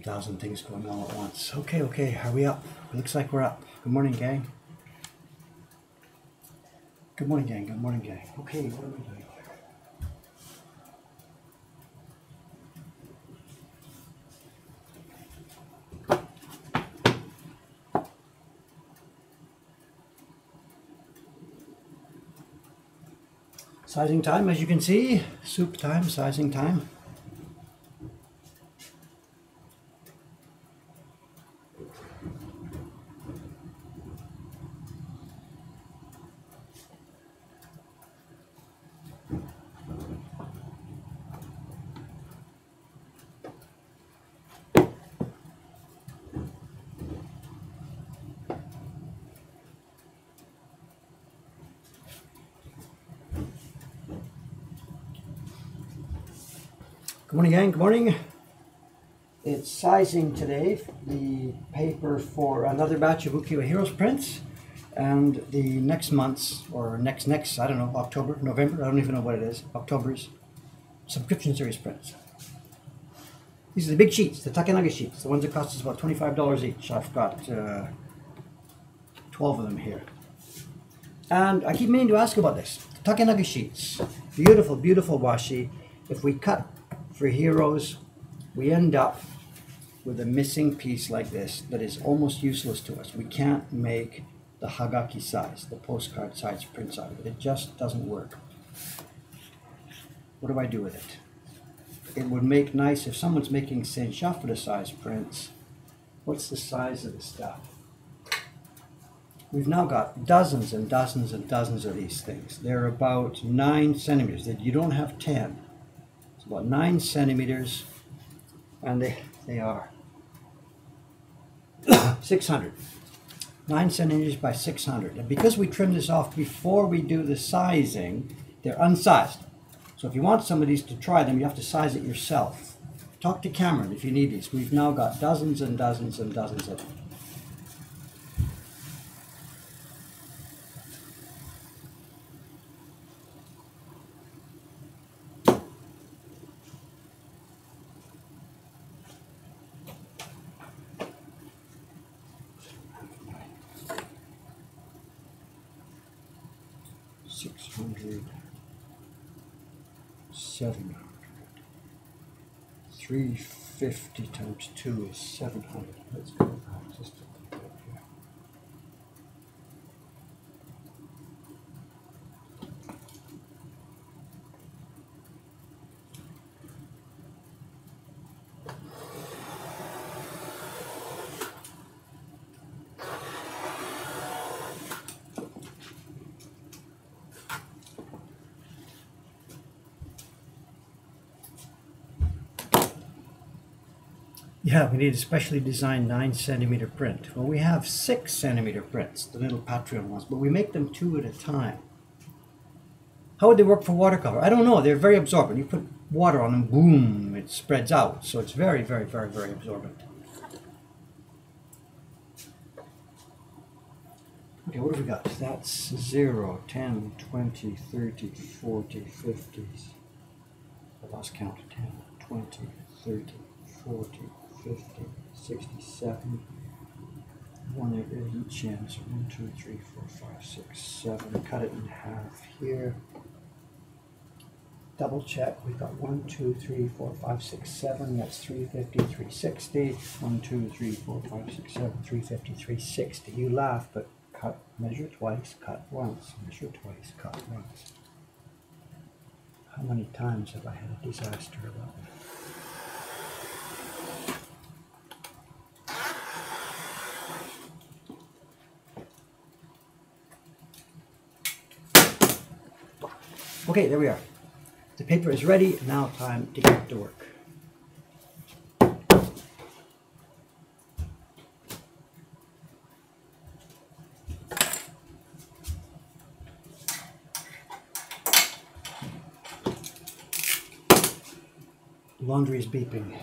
100,000 things going on at once. Okay, are we up? Looks like we're up. Good morning, gang. Good morning, gang. Good morning, gang. Okay, what are we doing? Sizing time, as you can see. Soup time, sizing time. Good morning, gang. Good morning. It's sizing today, the paper for another batch of Ukiyo Heroes prints, and the next month's, or next, I don't know, October, November, I don't even know what it is, October's subscription series prints. These are the big sheets, the Takenage sheets, the ones that cost us about $25 each. I've got 12 of them here. And I keep meaning to ask about this. The Takenage sheets, beautiful, beautiful washi. If we cut for heroes, we end up with a missing piece like this that is almost useless to us. We can't make the Hagaki size, the postcard size prints out of it. It just doesn't work. What do I do with it? It would make nice if someone's making Senshafura size prints. What's the size of the stuff? We've now got dozens and dozens and dozens of these things. They're about 9 centimeters. You don't have 10. It's about 9 centimeters, and they are 600. 9 centimeters by 600. And because we trim this off before we do the sizing, they're unsized. So if you want some of these to try them, you have to size it yourself. Talk to Cameron if you need these. We've now got dozens and dozens and dozens of them. $600, $700, $350 times 2 is $700. Let's go back just a little bit here. Yeah, we need a specially designed 9 centimeter print. Well, we have 6 centimeter prints, the little Patreon ones, but we make them 2 at a time. How would they work for watercolor? I don't know. They're very absorbent. You put water on them, boom, it spreads out. So it's very, very, very, very absorbent. Okay, what do we got? That's 0, 10, 20, 30, 40, 50. I lost count. 10, 20, 30, 40, 50, 67, one at each end, so 1, 2, 3, 4, 5, 6, 7, cut it in half here, double check, we've got 1, 2, 3, 4, 5, 6, 7, that's 350, 360, 1, 2, 3, 4, 5, 6, 7, 350, 360, you laugh, but cut, measure twice, cut once, measure twice, cut once. How many times have I had a disaster about that? Okay, there we are. The paper is ready. Now time to get to work. Laundry is beeping.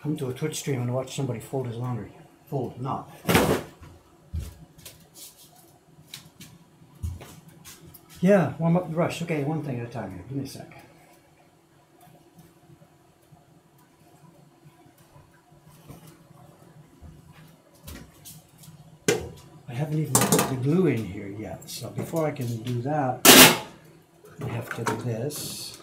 Come to a Twitch stream and watch somebody fold his laundry. Fold, not. Yeah, warm up the brush. Okay, one thing at a time here. Give me a sec. I haven't even put the glue in here yet, so before I can do that, I have to do this.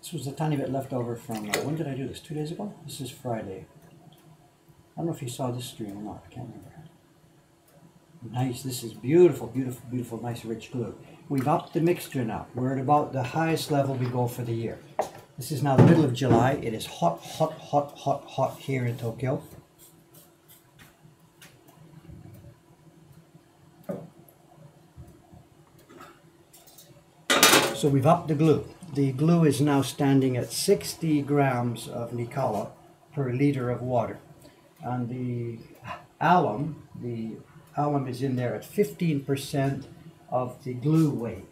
This was a tiny bit left over from, when did I do this? 2 days ago? This is Friday. I don't know if you saw this stream or not, I can't remember. Nice, this is beautiful, beautiful, beautiful, nice rich glue. We've upped the mixture now. We're at about the highest level we go for the year. This is now the middle of July. It is hot, hot, hot, hot, hot here in Tokyo. So we've upped the glue. The glue is now standing at 60 grams of Nikawa per liter of water. And the alum is in there at 15% of the glue weight.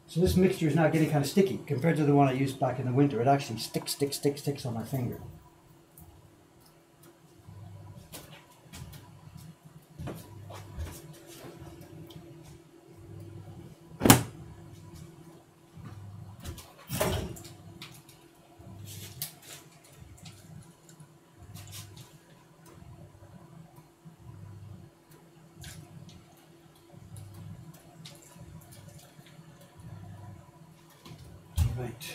So this mixture is now getting kind of sticky compared to the one I used back in the winter. It actually sticks on my finger. Right.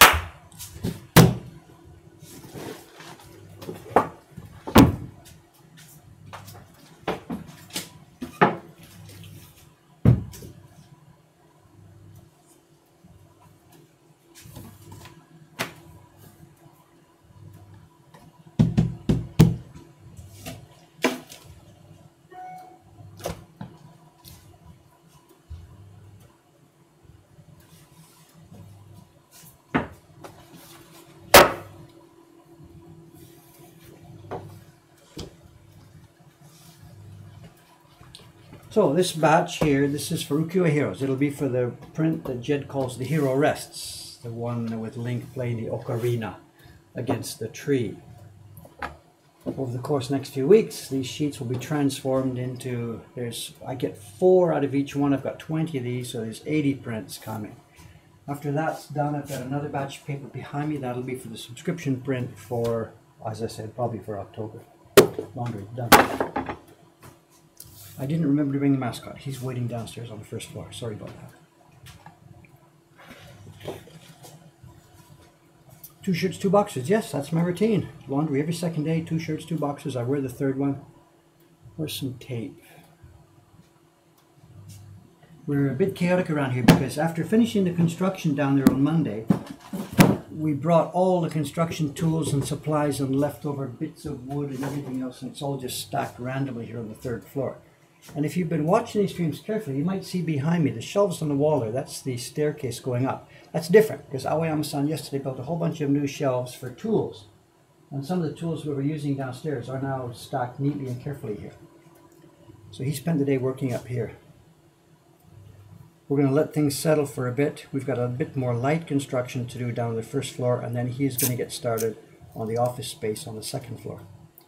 So this batch here, this is for Ukiyo-e Heroes. It'll be for the print that Jed calls the Hero Rests, the one with Link playing the ocarina against the tree. Over the course of the next few weeks, these sheets will be transformed into, I get 4 out of each one. I've got 20 of these, so there's 80 prints coming. After that's done, I've got another batch of paper behind me. That'll be for the subscription print for, as I said, probably for October. Laundry done. I didn't remember to bring the mascot. He's waiting downstairs on the first floor. Sorry about that. 2 shirts, 2 boxes. Yes, that's my routine. Laundry every second day, 2 shirts, 2 boxes. I wear the third one. Where's some tape? We're a bit chaotic around here because after finishing the construction down there on Monday, we brought all the construction tools and supplies and leftover bits of wood and everything else, and it's all just stacked randomly here on the 3rd floor. And if you've been watching these streams carefully, you might see behind me the shelves on the wall there. That's the staircase going up. That's different because Aoyama-san yesterday built a whole bunch of new shelves for tools. And some of the tools we were using downstairs are now stacked neatly and carefully here. So he spent the day working up here. We're going to let things settle for a bit. We've got a bit more light construction to do down on the 1st floor, and then he's going to get started on the office space on the 2nd floor.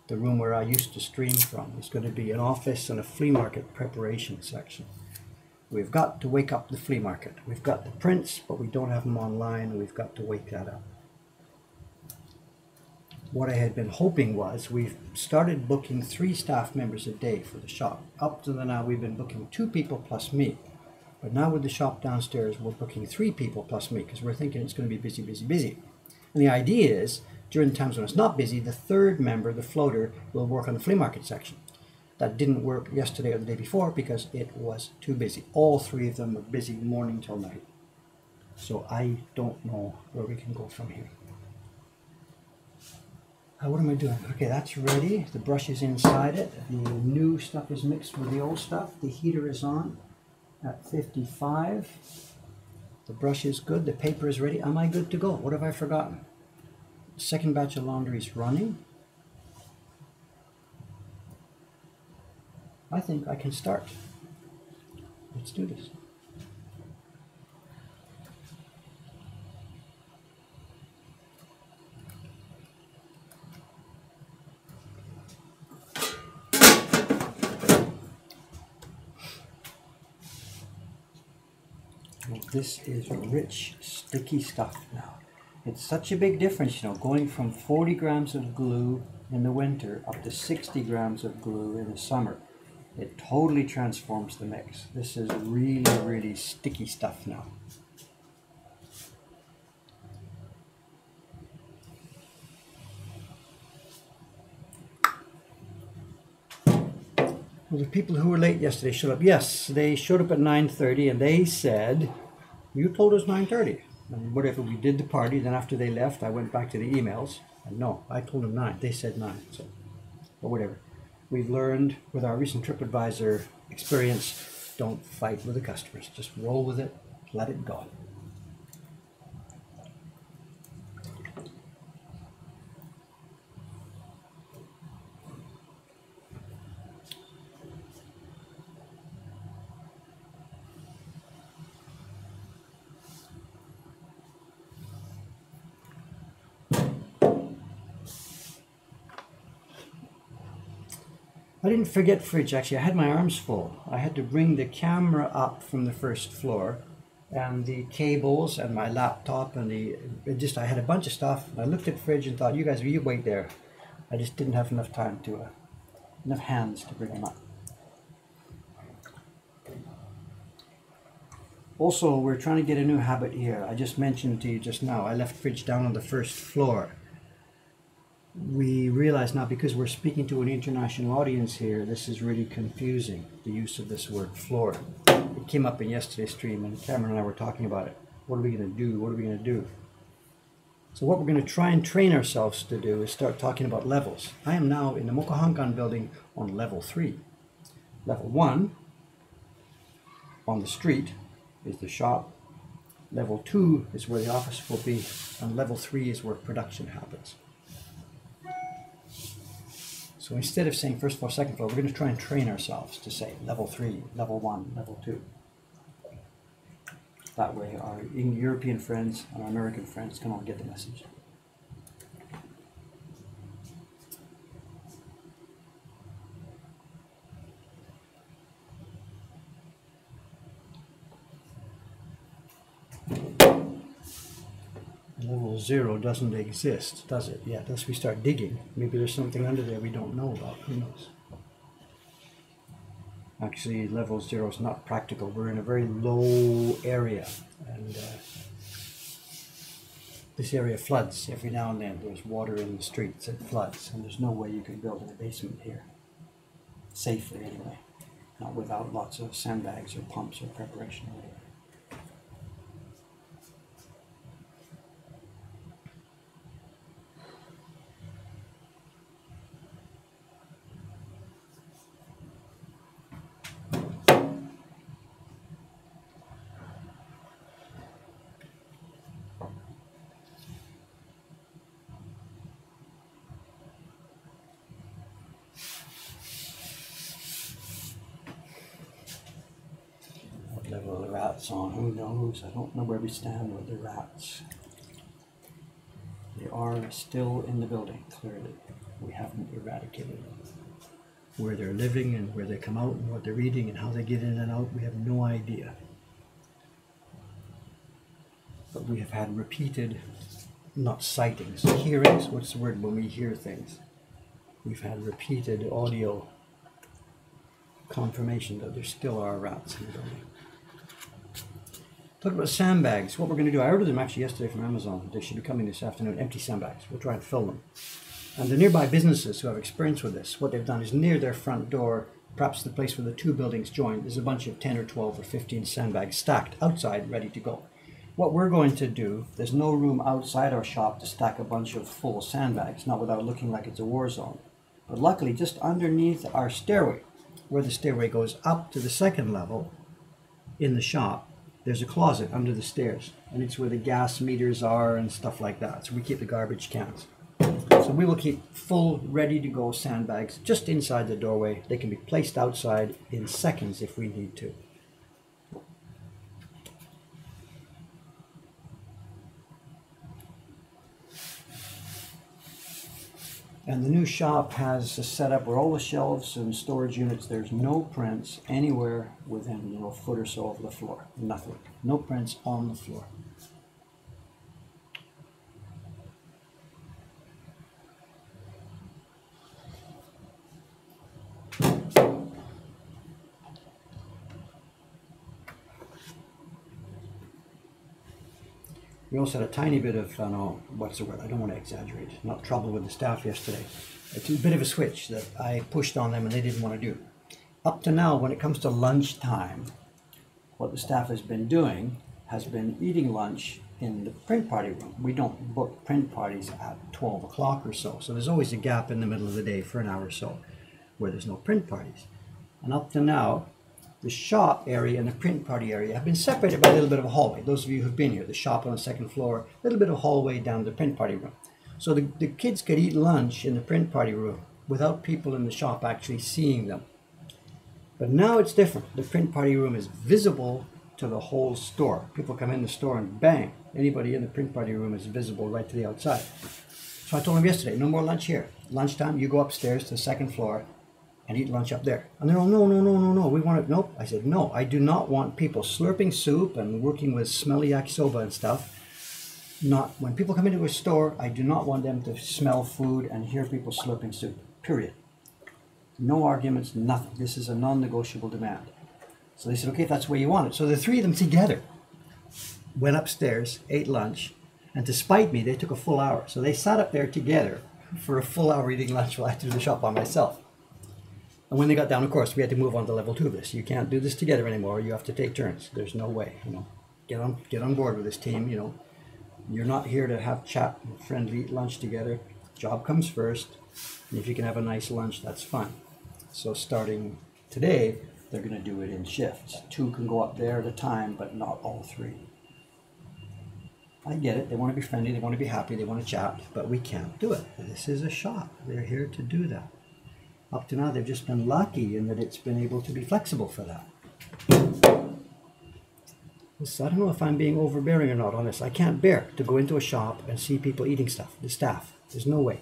The room where I used to stream from is going to be an office and a flea market preparation section. We've got to wake up the flea market. We've got the prints, but we don't have them online. We've got to wake that up. What I had been hoping was we've started booking 3 staff members a day for the shop. Up to now we've been booking 2 people plus me. But now with the shop downstairs, we're booking 3 people plus me because we're thinking it's going to be busy, busy, busy. And the idea is, during times when it's not busy, the 3rd member, the floater, will work on the flea market section. That didn't work yesterday or the day before because it was too busy. All 3 of them were busy morning till night. So I don't know where we can go from here. What am I doing? Okay, that's ready. The brush is inside it. The new stuff is mixed with the old stuff. The heater is on at 55. The brush is good. The paper is ready. Am I good to go? What have I forgotten? Second batch of laundry is running. I think I can start. Let's do this. This is rich, sticky stuff now. It's such a big difference, you know, going from 40 grams of glue in the winter up to 60 grams of glue in the summer. It totally transforms the mix. This is really, really sticky stuff now. Well, the people who were late yesterday showed up. Yes, they showed up at 9:30 and they said, you told us 9:30. And whatever, we did the party. Then after they left, I went back to the emails. And no, I told them 9. They said 9. So, but whatever. We've learned with our recent TripAdvisor experience, don't fight with the customers. Just roll with it, let it go. I didn't forget fridge, actually. I had my arms full. I had to bring the camera up from the first floor and the cables and my laptop and I had a bunch of stuff. I looked at fridge and thought, you wait there. I just didn't have enough time to, enough hands to bring them up. Also, we're trying to get a new habit here. I just mentioned to you just now, I left fridge down on the first floor. We realize now, because we're speaking to an international audience here, this is really confusing, the use of this word floor. It came up in yesterday's stream and Cameron and I were talking about it. What are we going to do? What are we going to do? So what we're going to try and train ourselves to do is start talking about levels. I am now in the Mokahonkan building on level 3. Level 1, on the street, is the shop. Level 2 is where the office will be, and level 3 is where production happens. So instead of saying first floor, second floor, we're going to try and train ourselves to say level 3, level 1, level 2. That way our European friends and our American friends can all get the message. Level 0 doesn't exist, does it? Yeah, unless we start digging. Maybe there's something under there we don't know about. Who knows? Actually, level 0 is not practical. We're in a very low area, and this area floods every now and then. There's water in the streets, it floods, and there's no way you can build in a basement here. Safely, anyway. Not without lots of sandbags or pumps or preparation or whatever. Level of the rats on, who knows? I don't know where we stand with the rats. They are still in the building, clearly. We haven't eradicated them. Where they're living and where they come out and what they're eating and how they get in and out, we have no idea. But we have had repeated, not sightings, hearings. What's the word when we hear things? We've had repeated audio confirmation that there still are rats in the building. Talk about sandbags. What we're going to do, I ordered them actually yesterday from Amazon. They should be coming this afternoon, empty sandbags. We'll try and fill them. And the nearby businesses who have experience with this, what they've done is near their front door, perhaps the place where the two buildings join, there's a bunch of 10 or 12 or 15 sandbags stacked outside, ready to go. What we're going to do, there's no room outside our shop to stack a bunch of full sandbags, not without looking like it's a war zone. But luckily, just underneath our stairway, where the stairway goes up to the second level in the shop, there's a closet under the stairs, and it's where the gas meters are and stuff like that. So we keep the garbage cans. So we will keep full, ready to go sandbags just inside the doorway. They can be placed outside in seconds if we need to. And the new shop has a setup where all the shelves and storage units, there's no prints anywhere within a foot or so of the floor. Nothing. No prints on the floor. We also had a tiny bit of, I don't know, what's the word? I don't want to exaggerate. Not trouble with the staff yesterday. It's a bit of a switch that I pushed on them and they didn't want to do. Up to now, when it comes to lunchtime, what the staff has been doing has been eating lunch in the print party room. We don't book print parties at 12 o'clock or so. So there's always a gap in the middle of the day for an hour or so where there's no print parties. And up to now, the shop area and the print party area have been separated by a little bit of a hallway. Those of you who've been here, the shop on the second floor, a little bit of hallway down to the print party room. So the kids could eat lunch in the print party room without people in the shop actually seeing them. But now it's different. The print party room is visible to the whole store. People come in the store and bang, anybody in the print party room is visible right to the outside. So I told them yesterday, no more lunch here. Lunchtime, you go upstairs to the second floor and eat lunch up there. And they're all, no, we want it. Nope. I said, no, I do not want people slurping soup and working with smelly yakisoba and stuff. Not when people come into a store, I do not want them to smell food and hear people slurping soup, period. No arguments, nothing. This is a non-negotiable demand. So they said, okay, if that's the way you want it. So the three of them together went upstairs, ate lunch, and to spite me, they took a full hour. So they sat up there together for a full hour eating lunch while I had to do the shop by myself. And when they got down, of course, we had to move on to level 2 of this. You can't do this together anymore. You have to take turns. There's no way, Get on board with this team, You're not here to have chat and friendly eat lunch together. Job comes first. And if you can have a nice lunch, that's fine. So starting today, they're going to do it in shifts. 2 can go up there at a time, but not all 3. I get it. They want to be friendly. They want to be happy. They want to chat. But we can't do it. This is a shop. They're here to do that. Up to now, they've just been lucky in that it's been able to be flexible for that. So I don't know if I'm being overbearing or not on this. I can't bear to go into a shop and see people eating stuff, the staff. There's no way.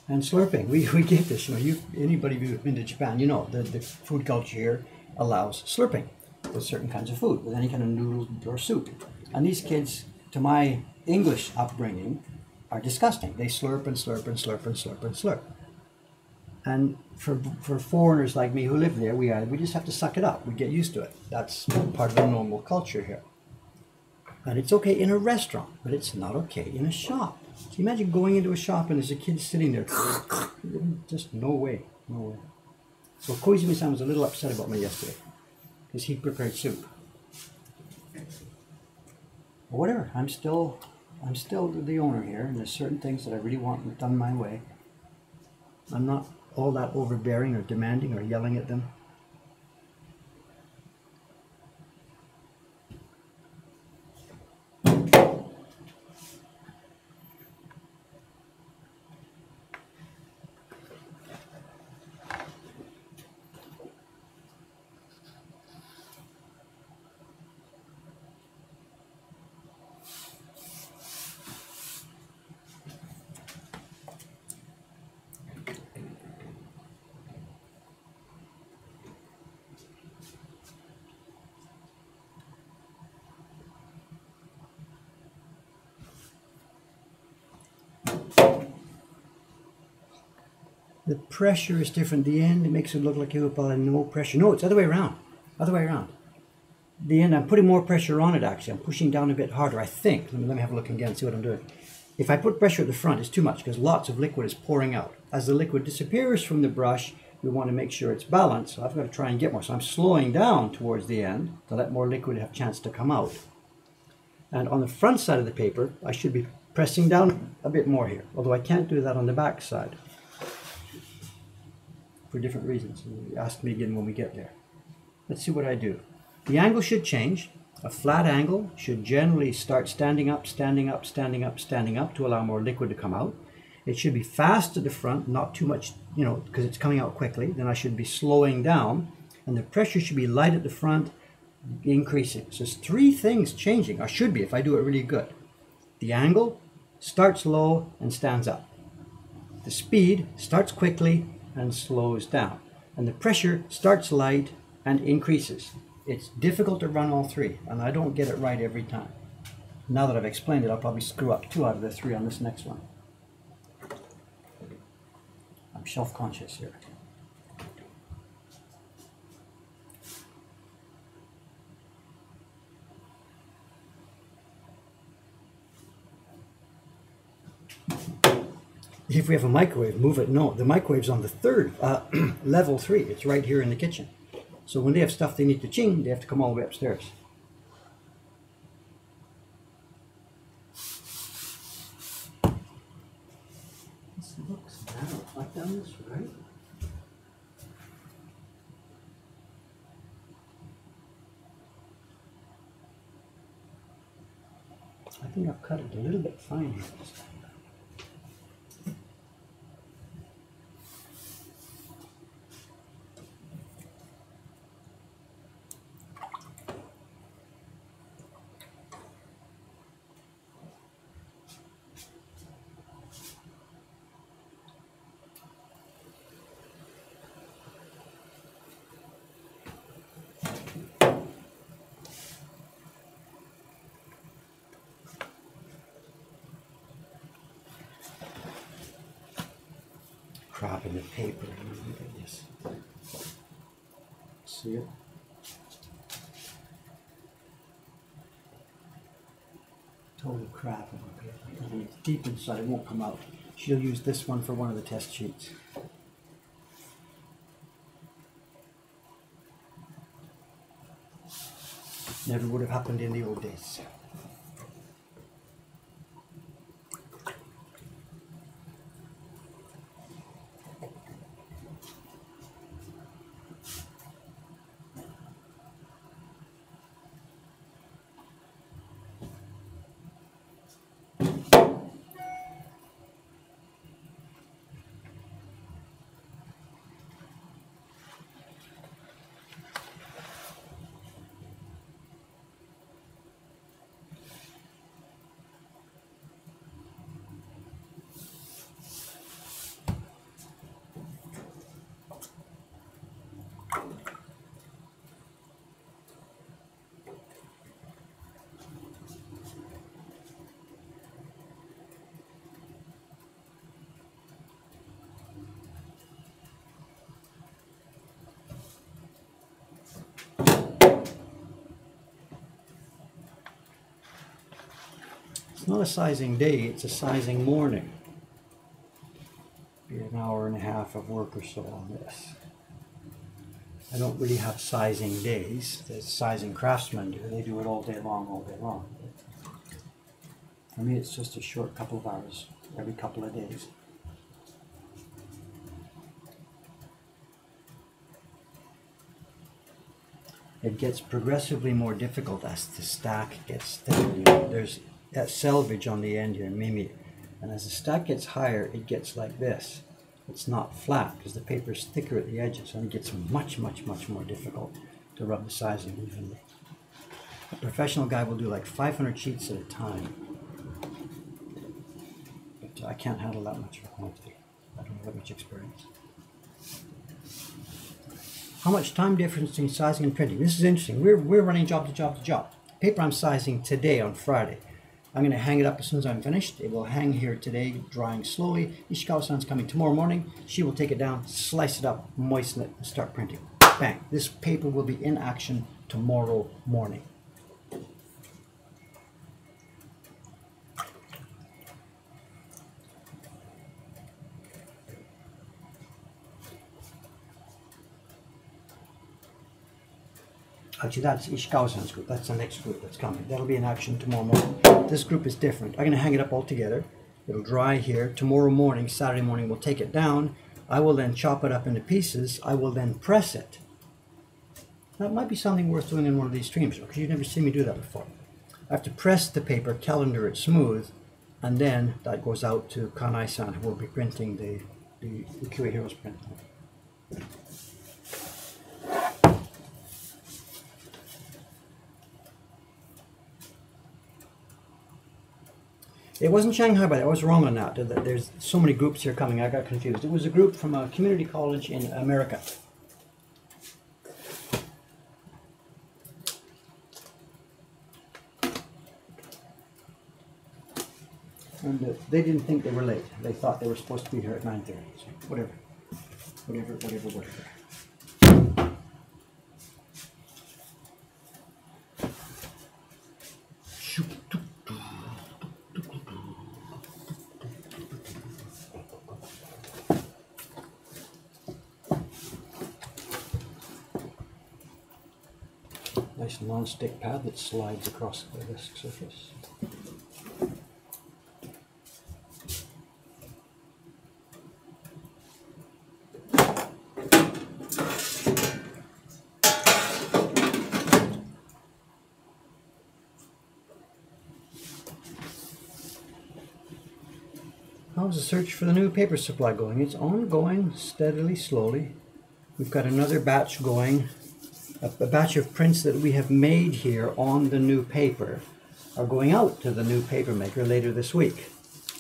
And slurping, we get this. Anybody who's been to Japan, the food culture here allows slurping with certain kinds of food, with any kind of noodle or soup. And these kids, to my English upbringing, are disgusting. They slurp and slurp and slurp and slurp and slurp. And for foreigners like me who live there, we just have to suck it up. We get used to it. That's part of the normal culture here. And it's okay in a restaurant, but it's not okay in a shop. So you imagine going into a shop and there's a kid sitting there. Just no way, no way. So Koizumi-san was a little upset about me yesterday because he prepared soup. But whatever, I'm still the owner here, and there's certain things that I really want done my way. I'm not all that overbearing or demanding or yelling at them. The pressure is different. The end, it makes it look like you apply no pressure. No, it's the other way around. Other way around. The end, I'm putting more pressure on it, actually. I'm pushing down a bit harder, I think. Let me have a look again, see what I'm doing. If I put pressure at the front, it's too much because lots of liquid is pouring out. As the liquid disappears from the brush, we want to make sure it's balanced. So I've got to try and get more. So I'm slowing down towards the end to let more liquid have a chance to come out. And on the front side of the paper, I should be pressing down a bit more here, although I can't do that on the back side. for different reasons. Ask me again when we get there. Let's see what I do. The angle should change. A flat angle should generally start standing up, standing up, standing up, standing up to allow more liquid to come out. It should be fast at the front, not too much, because it's coming out quickly. Then I should be slowing down, and the pressure should be light at the front, increasing. So there's three things changing, or should be if I do it really good. The angle starts low and stands up. The speed starts quickly and slows down. And the pressure starts light and increases. It's difficult to run all three, and I don't get it right every time. Now that I've explained it, I'll probably screw up 2 out of the 3 on this next one. I'm self-conscious here. If we have a microwave, move it. No, the microwave's on the third, level 3. It's right here in the kitchen. So when they have stuff they need to ching, they have to come all the way upstairs. This looks bad. I've done this right. I think I've cut it a little bit fine here this time. Crap in the paper. Look at this. See it? Total crap in the paper. And it's deep inside, it won't come out. She'll use this one for one of the test sheets. Never would have happened in the old days. It's not a sizing day, it's a sizing morning. Be an hour and a half of work or so on this. I don't really have sizing days. The sizing craftsmen do. They do it all day long, all day long. For me, it's just a short couple of hours every couple of days. It gets progressively more difficult as the stack gets thinner. There's that selvage on the end here, Mimi. And as the stack gets higher, it gets like this. It's not flat because the paper is thicker at the edges, and it gets much, much, much more difficult to rub the sizing evenly. A professional guy will do like 500 sheets at a time. But I can't handle that much of a quantity. I don't have that much experience. How much time difference between sizing and printing? This is interesting. We're running job to job to job. Paper I'm sizing today on Friday. I'm going to hang it up as soon as I'm finished. It will hang here today, drying slowly. Ishikawa-san's coming tomorrow morning. She will take it down, slice it up, moisten it, and start printing. Bang. This paper will be in action tomorrow morning. Actually, that's Ishikawa-san's group. That's the next group that's coming. That'll be in action tomorrow morning. This group is different. I'm going to hang it up all together. It'll dry here. Tomorrow morning, Saturday morning, we'll take it down. I will then chop it up into pieces. I will then press it. That might be something worth doing in one of these streams, because you've never seen me do that before. I have to press the paper, calendar it smooth, and then that goes out to Kanai-san, who will be printing the Ukiyo-e Heroes print. It wasn't Shanghai, but I was wrong on that. There's so many groups here coming, I got confused. It was a group from a community college in America. And they didn't think they were late. They thought they were supposed to be here at 9:30. So whatever. Nice non-stick pad that slides across the disk surface. How's the search for the new paper supply going? It's ongoing steadily, slowly. We've got another batch going. A batch of prints that we have made here on the new paper are going out to the new paper maker later this week,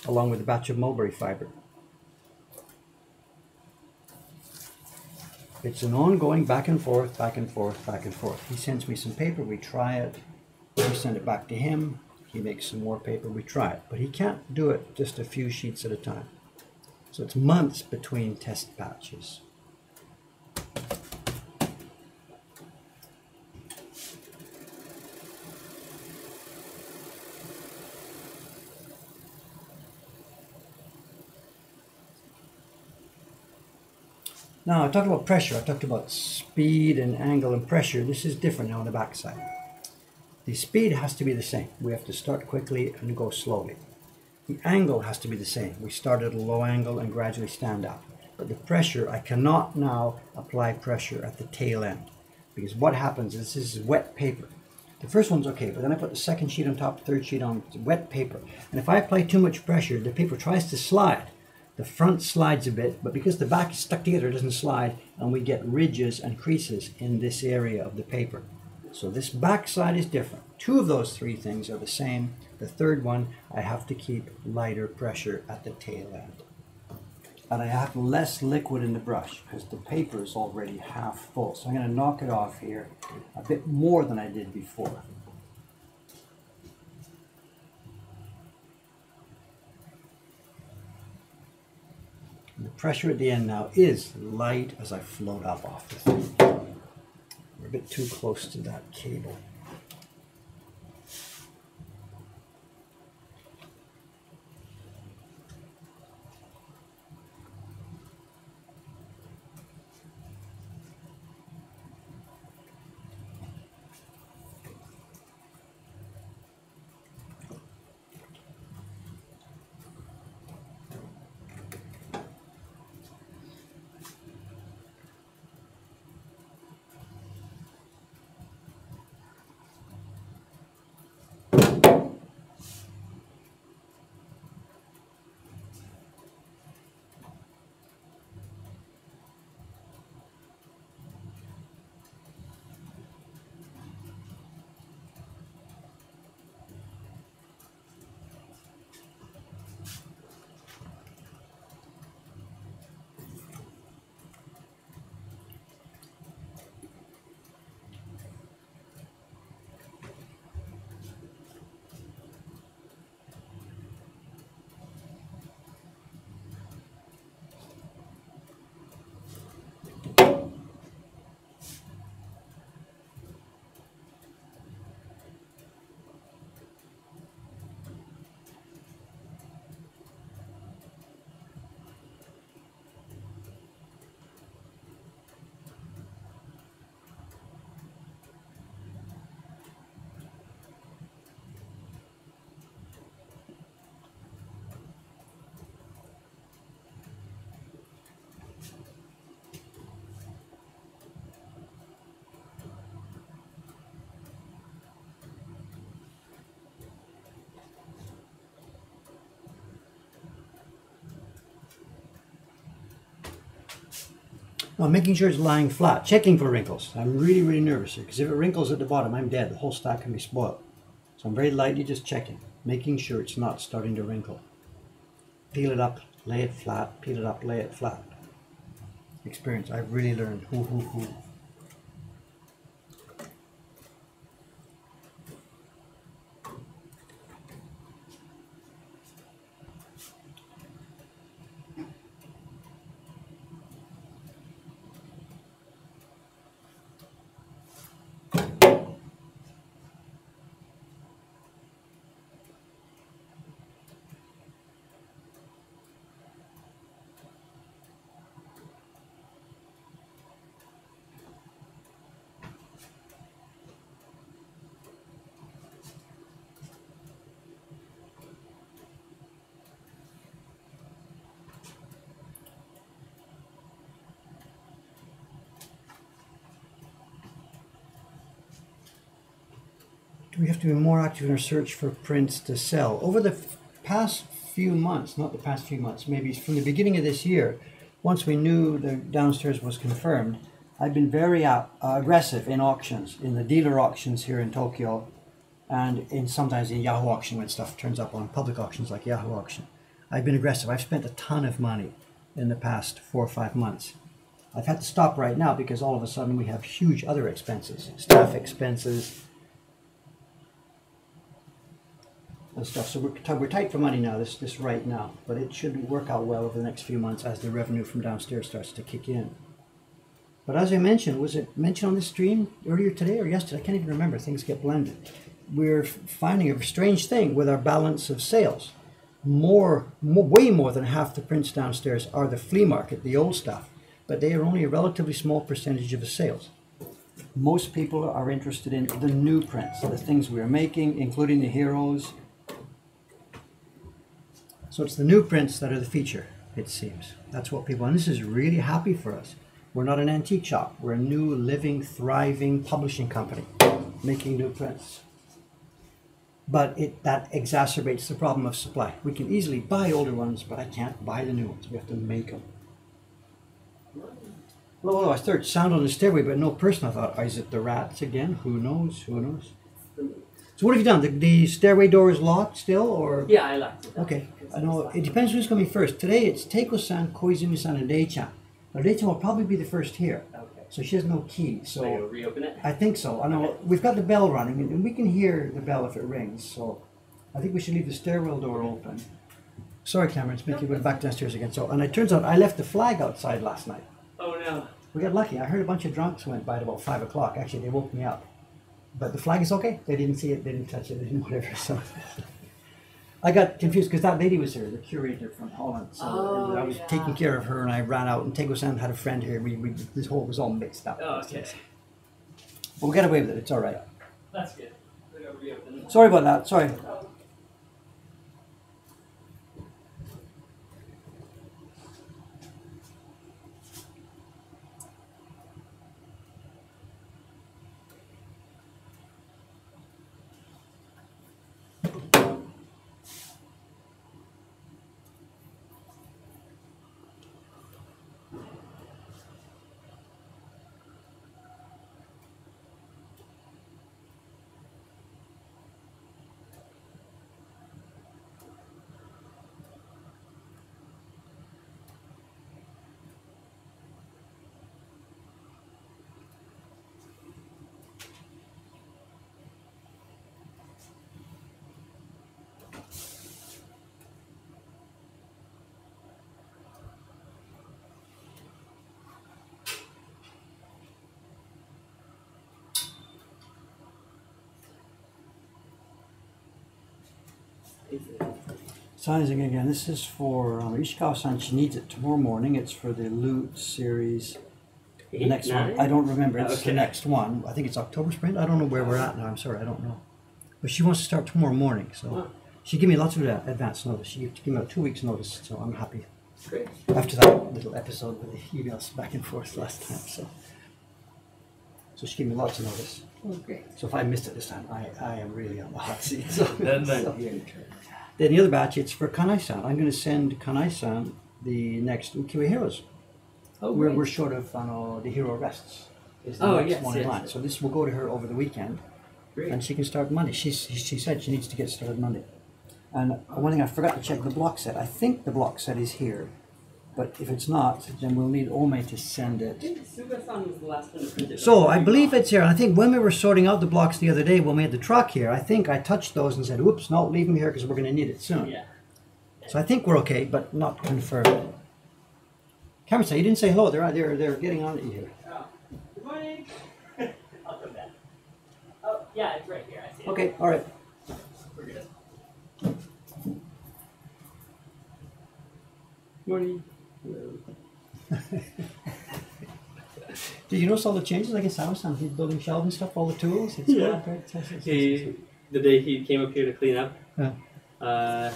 along with a batch of mulberry fiber. It's an ongoing back and forth, back and forth, back and forth. He sends me some paper, we try it, we send it back to him, he makes some more paper, we try it. But he can't do it just a few sheets at a time. So it's months between test batches. Now, I talked about pressure. I talked about speed and angle and pressure. This is different now on the back side. The speed has to be the same. We have to start quickly and go slowly. The angle has to be the same. We start at a low angle and gradually stand up. But the pressure, I cannot now apply pressure at the tail end. Because what happens is this is wet paper. The first one's okay, but then I put the second sheet on top, third sheet on wet paper. And if I apply too much pressure, the paper tries to slide. The front slides a bit, but because the back is stuck together, it doesn't slide, and we get ridges and creases in this area of the paper. So this back side is different. Two of those three things are the same. The third one, I have to keep lighter pressure at the tail end. And I have less liquid in the brush because the paper is already half full. So I'm going to knock it off here a bit more than I did before. The pressure at the end now is light as I float up off the thing. We're a bit too close to that cable. Well, making sure it's lying flat, checking for wrinkles. I'm really, really nervous here because if it wrinkles at the bottom, I'm dead. The whole stack can be spoiled. So I'm very lightly just checking, making sure it's not starting to wrinkle. Peel it up, lay it flat, peel it up, lay it flat. Experience, I've really learned. We have to be more active in our search for prints to sell. Over the past few months, not the past few months, maybe from the beginning of this year, once we knew the downstairs was confirmed, I've been very aggressive in auctions, in the dealer auctions here in Tokyo, and sometimes in Yahoo Auction when stuff turns up on public auctions like Yahoo Auction. I've been aggressive. I've spent a ton of money in the past 4 or 5 months. I've had to stop right now because all of a sudden we have huge other expenses, staff expenses, and stuff. So we're tight for money now, this right now, but it should work out well over the next few months as the revenue from downstairs starts to kick in. But as I mentioned, was it mentioned on this stream earlier today or yesterday? I can't even remember, things get blended. We're finding a strange thing with our balance of sales. Way more than half the prints downstairs are the flea market, the old stuff, but they are only a relatively small percentage of the sales. Most people are interested in the new prints, the things we're making, including the heroes. So it's the new prints that are the feature, it seems. That's what people, and this is really happy for us. We're not an antique shop. We're a new, living, thriving publishing company making new prints. But that exacerbates the problem of supply. We can easily buy older ones, but I can't buy the new ones. We have to make them. Well, I started sound on the stairway, but no person. I thought, is it the rats again? Who knows? Who knows? So what have you done? The stairway door is locked still, or? Yeah, I locked it. Okay, I know. It depends who's coming first. Today it's Teiko-san, Koizumi-san, and Dei-chan. Now Dei-chan will probably be the first here. Okay. So she has no key. So you'll reopen it? I think so. I know. We've got the bell running, and we can hear the bell if it rings. So I think we should leave the stairwell door open. Sorry, Cameron, it's making you go back downstairs again. So, and it turns out I left the flag outside last night. Oh no. We got lucky. I heard a bunch of drunks went by at about 5 o'clock. Actually, they woke me up. But the flag is okay. They didn't see it, they didn't touch it, they didn't whatever. So I got confused because that lady was here, the curator from Holland. So I was taking care of her, and I ran out. And Teiko-san had a friend here. This whole was all mixed up. Oh, okay. But we'll get away with it. It's all right. That's good. We're gonna reopen it. Sorry about that. Sorry. Sizing again. This is for Ishikawa-san. She needs it tomorrow morning. It's for the Loot series. The next one. I don't remember. It's the next one. I think it's October sprint. I don't know where we're at now. I'm sorry. I don't know. But she wants to start tomorrow morning. So she gave me lots of advance notice. She gave me about 2 weeks notice. So I'm happy. Great. After that little episode with the emails back and forth last time. So she gave me lots of notice. Oh, great. So if I missed it this time, I am really on the hot seat. So, Then Then the other batch, it's for Kanai-san. I'm going to send Kanai-san the next Ukiyo-e Heroes. Oh, we're great. short of the hero rests. Is the Oh, next yes, one in yes, line. yes. So this will go to her over the weekend, Great. and she can start Monday. She said she needs to get started Monday. And one thing I forgot to check the block set. I think the block set is here, but if it's not, then we'll need Ome to send I it. think Suga-san was the last one to print it. So I believe it's here. I think when we were sorting out the blocks the other day when we had the truck here, I think I touched those and said, "Oops, no, leave them here because we're going to need it soon." Yeah. So I think we're okay, but not confirmed. Cameron, you didn't say hello. They're getting on at you here. Oh. Good morning. I'll come back. Oh, yeah, it's right here. I see it. Okay, all right. We're good. Morning. Hello. Did you notice all the changes? Like in Samsung, he's building shelves and stuff, all the tools. It's Yeah. great. The day he came up here to clean up, Yeah. I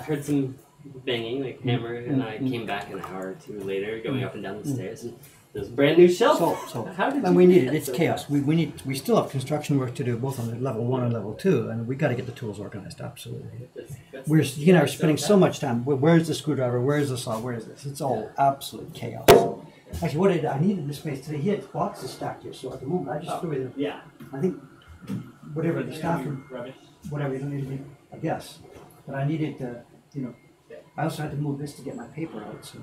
heard some banging, like hammer, and I came back an hour or two later, going up and down the stairs, and there's a brand new shelf. So How did and you we do need it. that It's so chaos. fast? We still have construction work to do, both on level 1 and level 2, and we got to get the tools organized. Absolutely. We're you know spending so much time. Where's the screwdriver? Where's the saw? Where's this? It's all absolute chaos. Actually, what I needed this space today. He had boxes stacked here, so at the moment I just threw it in. Yeah. I think whatever the staff, Rubbish. whatever you don't need to be, I guess. But I needed to, you know. I also had to move this to get my paper out. So.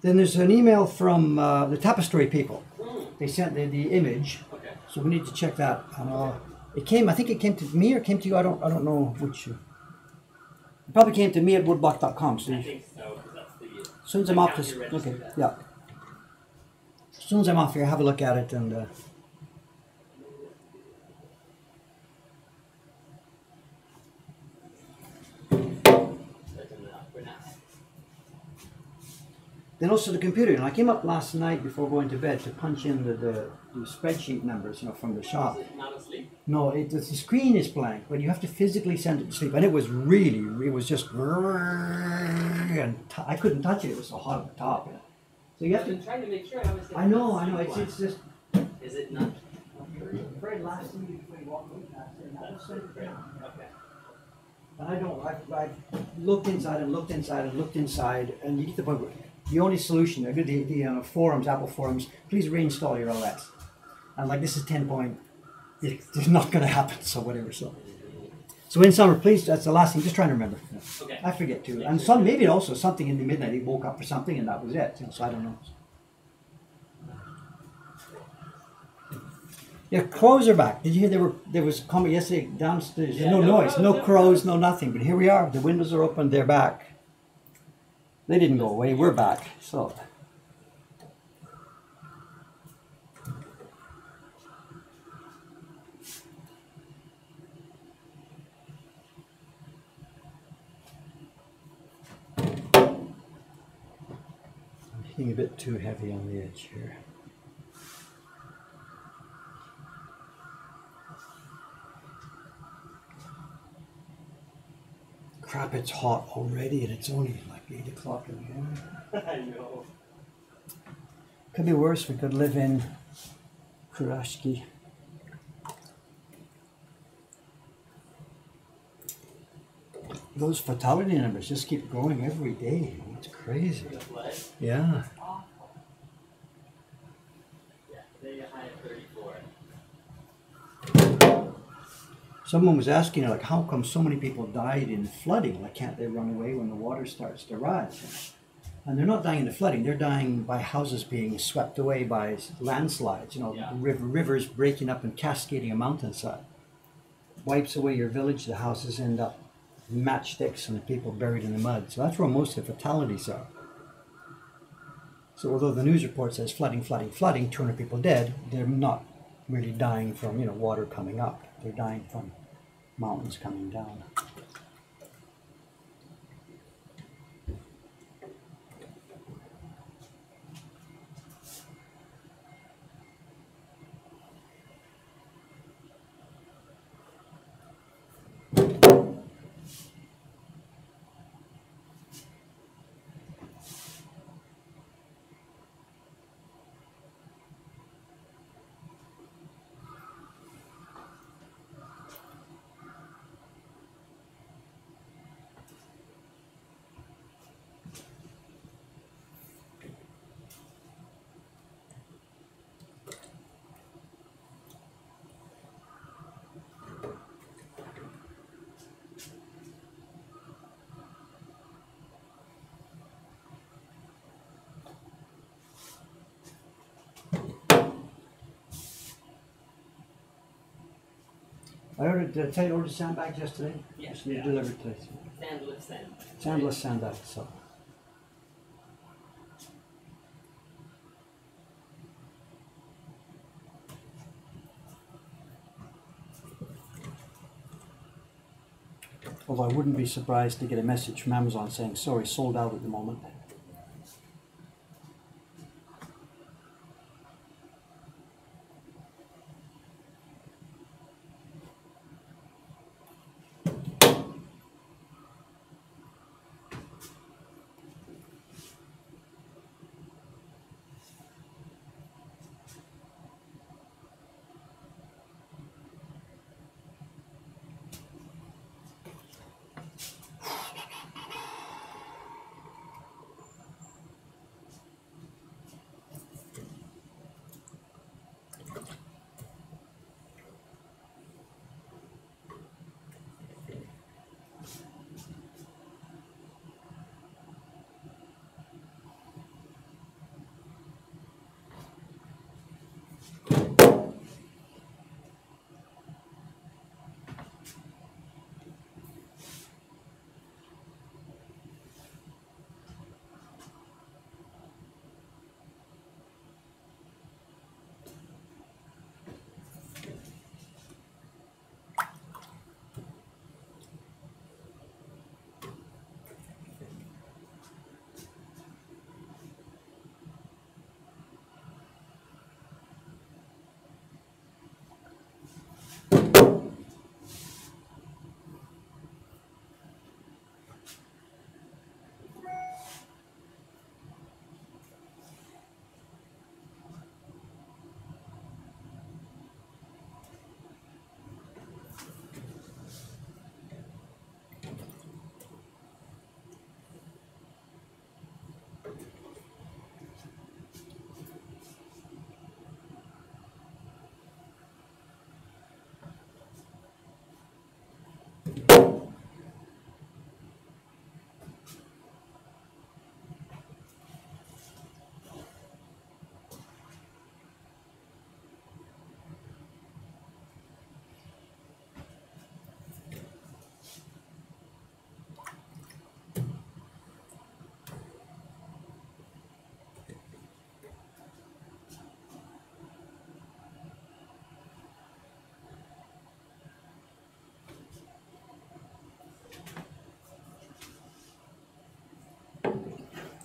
Then there's an email from the Tapestry people. They sent the image, Okay. so we need to check that. And, it came. I think it came to me or came to you. I don't know which. It probably came to me at woodblock.com. So I think so, because that's the. as soon as I'm off account this, you registered okay, at. yeah. As soon as I'm off here, have a look at it and. Then also the computer. And I came up last night before going to bed to punch in the spreadsheet numbers, from the shop. Is it not asleep? No, the screen is blank, but you have to physically send it to sleep. And it was just, and I couldn't touch it. It was so hot at the top. So you have I've to. been trying to make sure I was. I know. It's just. Is it not? Very last thing before you walk away past it. And I just sent it down. Okay. And I don't. I've looked inside and looked inside and looked inside, and you get the point where the only solution, the forums, Apple forums, please reinstall your OS. And like this is 10 point, it's not going to happen. So whatever. So in summer, please. That's the last thing. Just trying to remember. Okay. I forget too. And maybe also something in the midnight. He woke up for something, and that was it. So I don't know. Yeah, crows are back. Did you hear there was a comment yesterday downstairs? Yeah, No no noise, crows, no no crows, crows. no nothing. But here we are. The windows are open. They're back. They didn't go away. We're back. So. I'm hitting a bit too heavy on the edge here. Crap, it's hot already and it's only like 8 o'clock in the morning. I know. Could be worse. We could live in Kurashki. Those fatality numbers just keep growing every day. It's crazy. The flood. Yeah. Awful. Yeah, they high at 34. Someone was asking, like, how come so many people died in flooding? Like, can't they run away when the water starts to rise? And they're not dying in the flooding. They're dying by houses being swept away by landslides. Yeah. Rivers breaking up and cascading a mountainside. Wipes away your village. The houses end up matchsticks and the people buried in the mud. So that's where most of the fatalities are. So although the news report says flooding, 200 people dead, they're not really dying from water coming up. They're dying from mountains coming down. Did I tell you to order sandbags yesterday? Yeah. Just need to deliver today. Sandless sand. Sandless sandbags, so. Although I wouldn't be surprised to get a message from Amazon saying, sorry, sold out at the moment.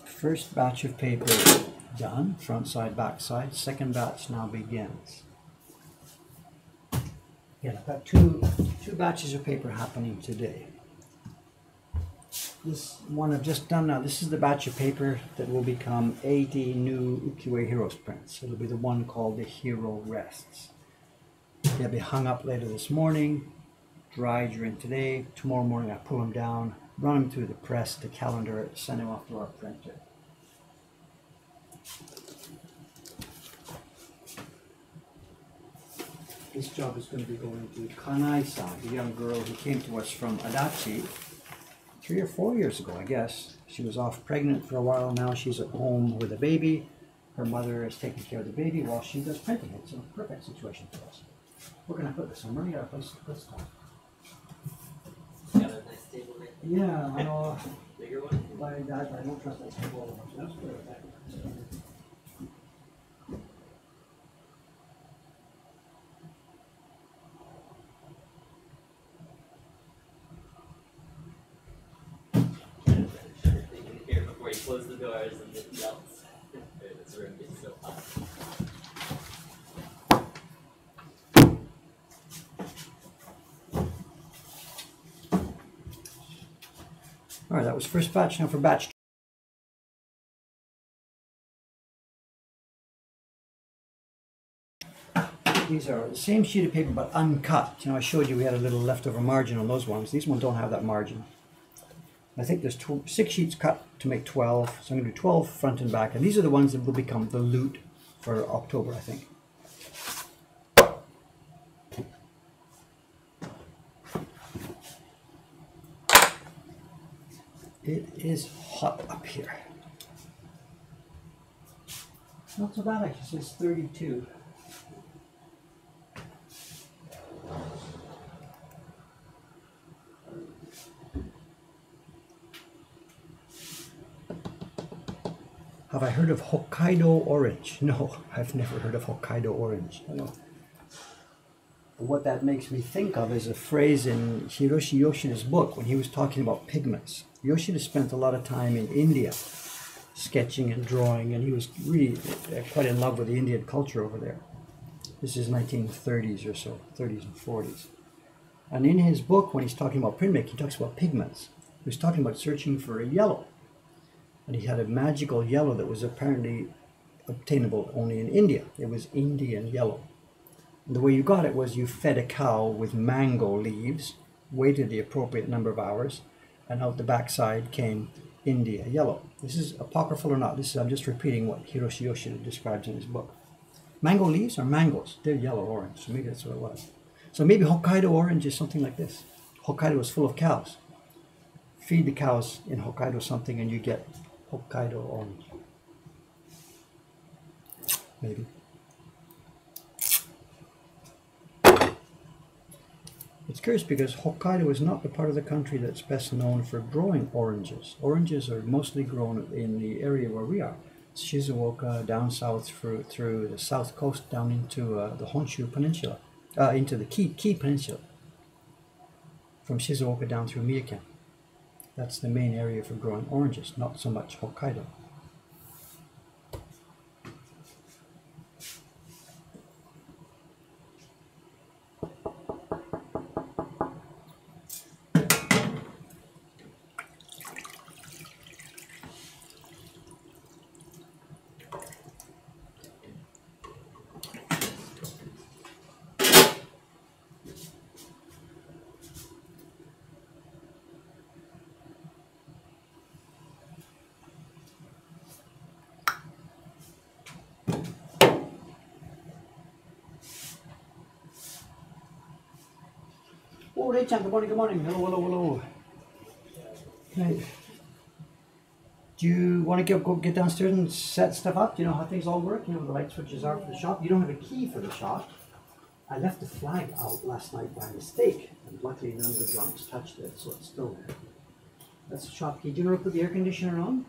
First batch of paper done, front side, back side. Second batch now begins. Yeah, I've got two batches of paper happening today. This one I've just done now, this is the batch of paper that will become 80 new Ukiyo-e Heroes prints. It'll be the one called the Hero Rests. They'll be hung up later this morning, dried during today. Tomorrow morning I pull them down, run them through the press, the calendar, send them off to our printer. This job is going to be going to Kanai-san, the young girl who came to us from Adachi 3 or 4 years ago, I guess. She was off pregnant for a while. Now she's at home with a baby. Her mother is taking care of the baby while she does printing. It's a perfect situation for us. Where can I put this? I'm running out of place to put stuff. Got a nice table there. Yeah, I know. Bigger one? I don't trust that table. That's perfect. Here before you close the doors and it melts. This room gets so hot. All right, that was first batch. Now for batch. These are the same sheet of paper but uncut. You know, I showed you we had a little leftover margin on those ones. These ones don't have that margin. I think there's 6 sheets cut to make 12, so I'm going to do 12 front and back, and these are the ones that will become the loot for October, I think. It is hot up here. Not so bad actually, it's 32. Have I heard of Hokkaido orange? No, I've never heard of Hokkaido orange. No. What that makes me think of is a phrase in Hiroshi Yoshida's book when he was talking about pigments. Yoshida spent a lot of time in India sketching and drawing, and he was really quite in love with the Indian culture over there. This is 1930s or so, 30s and 40s. And in his book, when he's talking about printmaking, he talks about pigments. He was talking about searching for a yellow. And he had a magical yellow that was apparently obtainable only in India. It was Indian yellow. And the way you got it was you fed a cow with mango leaves, waited the appropriate number of hours, and out the backside came India yellow. This is apocryphal or not. I'm just repeating what Hiroshi Yoshida describes in his book. Mango leaves are mangoes. They're yellow-orange, so maybe that's what it was. So maybe Hokkaido orange is something like this. Hokkaido is full of cows. Feed the cows in Hokkaido something and you get Hokkaido orange. Maybe. It's curious because Hokkaido is not the part of the country that's best known for growing oranges. Oranges are mostly grown in the area where we are. Shizuoka, down south through the south coast, down into the Honshu Peninsula, into the Ki Peninsula. From Shizuoka down through Miyake. That's the main area for growing oranges, not so much Hokkaido. Oh, Rei-chan, good morning. Hello. Right. Do you want to go get downstairs and set stuff up? Do you know how things all work? You know what the light switches are for the shop? You don't have a key for the shop. I left the flag out last night by mistake, and luckily none of the drunks touched it, so it's still there. That's the shop key. Do you know how to put the air conditioner on?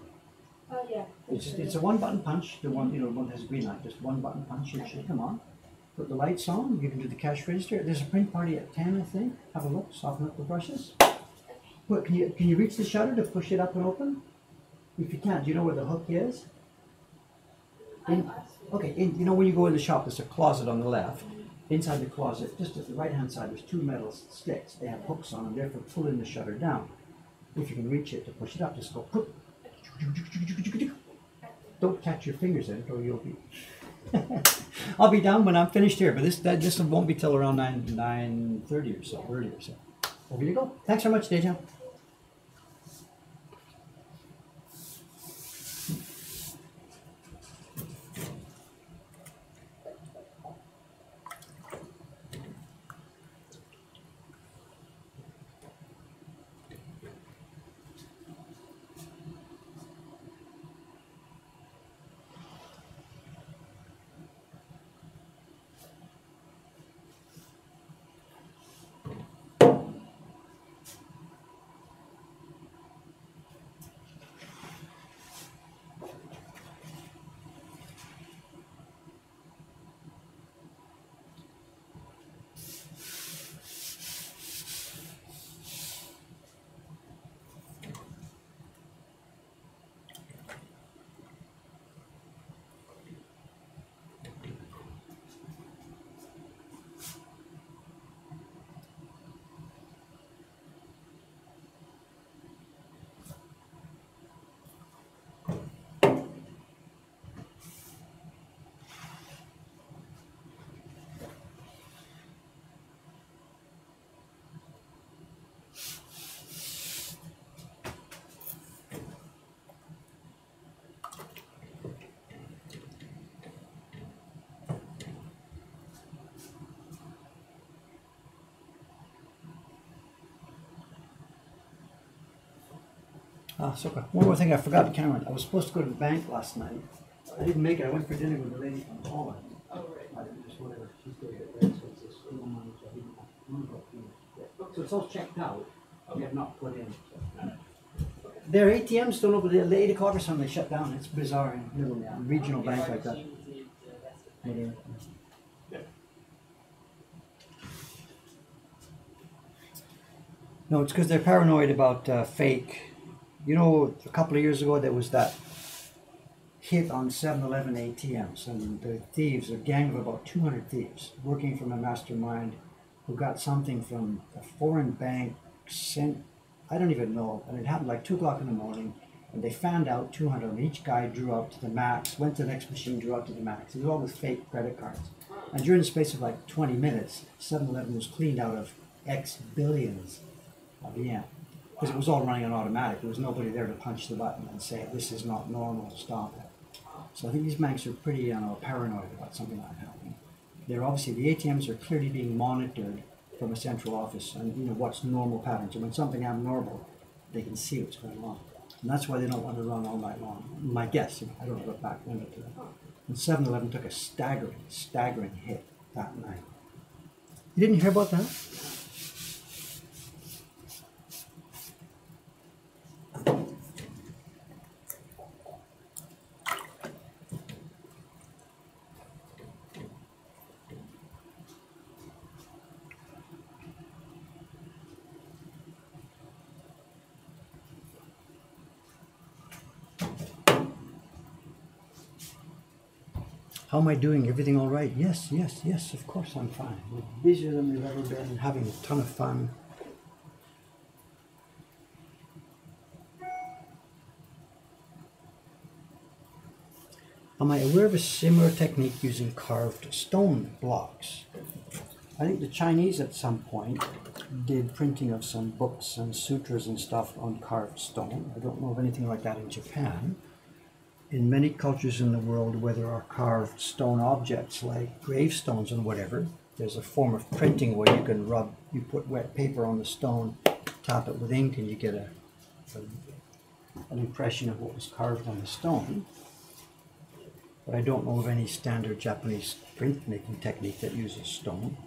Oh, yeah. It's a one-button punch. The one, one that has a green light. Just one button punch. It should come on. Put the lights on. You can do the cash register. There's a print party at 10, I think. Have a look. Soften up the brushes. Can you reach the shutter to push it up and open? If you can't, do you know where the hook is? You know when you go in the shop, there's a closet on the left. Inside the closet, just at the right-hand side, there's two metal sticks. They have hooks on them, therefore pulling the shutter down. If you can reach it to push it up, just go. Don't catch your fingers in it, or you'll be. I'll be down when I'm finished here, but this won't be till around 9:30 or so, earlier. So, over you go. Thanks very much, Deja. So one more thing I forgot, Cameron. I was supposed to go to the bank last night. I didn't make it. I went for dinner with the lady from Holland. Oh, right. I didn't just whatever. She's going to get ready, so it's just little money, so I didn't have to go. So it's all checked out. We have not put in. So. Okay. Their ATMs don't open at 8 o'clock or something. They shut down. It's bizarre in a little regional bank like that. No, it's because they're paranoid about fake. You know, a couple of years ago there was that hit on 7-Eleven ATMs, and the thieves, a gang of about 200 thieves, working from a mastermind who got something from a foreign bank sent, I don't even know, and it happened like 2 o'clock in the morning, and they found out 200 of them. Each guy drew out to the max, went to the next machine, drew out to the max. It was all with fake credit cards. And during the space of like 20 minutes, 7-Eleven was cleaned out of X billions of yen. Because it was all running on automatic. There was nobody there to punch the button and say, this is not normal, stop it. So I think these banks are pretty paranoid about something like that happening. They're obviously, the ATMs are clearly being monitored from a central office, and what's normal patterns. And when something abnormal, they can see what's going on. And that's why they don't want to run all night long. My guess, I don't know, back window to that. And 7-Eleven took a staggering hit that night. You didn't hear about that? How am I doing? Everything all right? Yes, of course I'm fine. We're busier than we've ever been, having a ton of fun. Am I aware of a similar technique using carved stone blocks? I think the Chinese at some point did printing of some books and sutras and stuff on carved stone. I don't know of anything like that in Japan. In many cultures in the world where there are carved stone objects like gravestones and whatever, there's a form of printing where you put wet paper on the stone, tap it with ink, and you get an impression of what was carved on the stone. But I don't know of any standard Japanese printmaking technique that uses stone.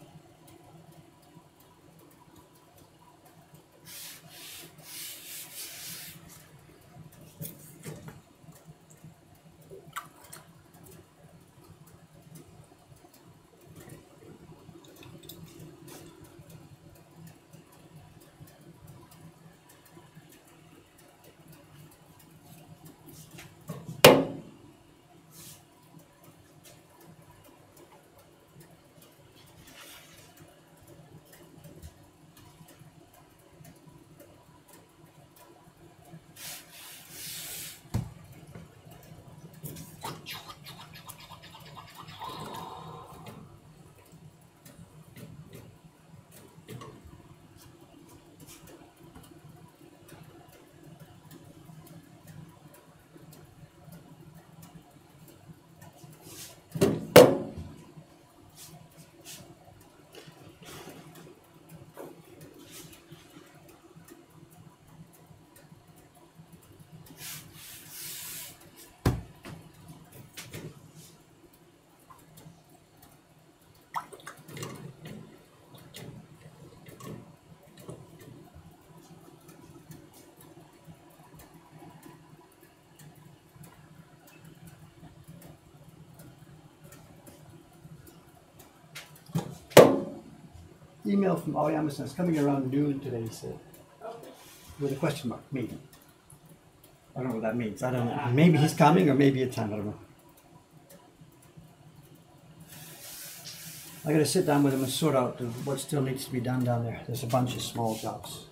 Email from Aoyama-san is coming around noon today, he said. With a question mark, maybe. I don't know what that means. I don't know. Maybe he's coming or maybe it's time, I don't know. I gotta sit down with him and sort out what still needs to be done down there. There's a bunch of small jobs.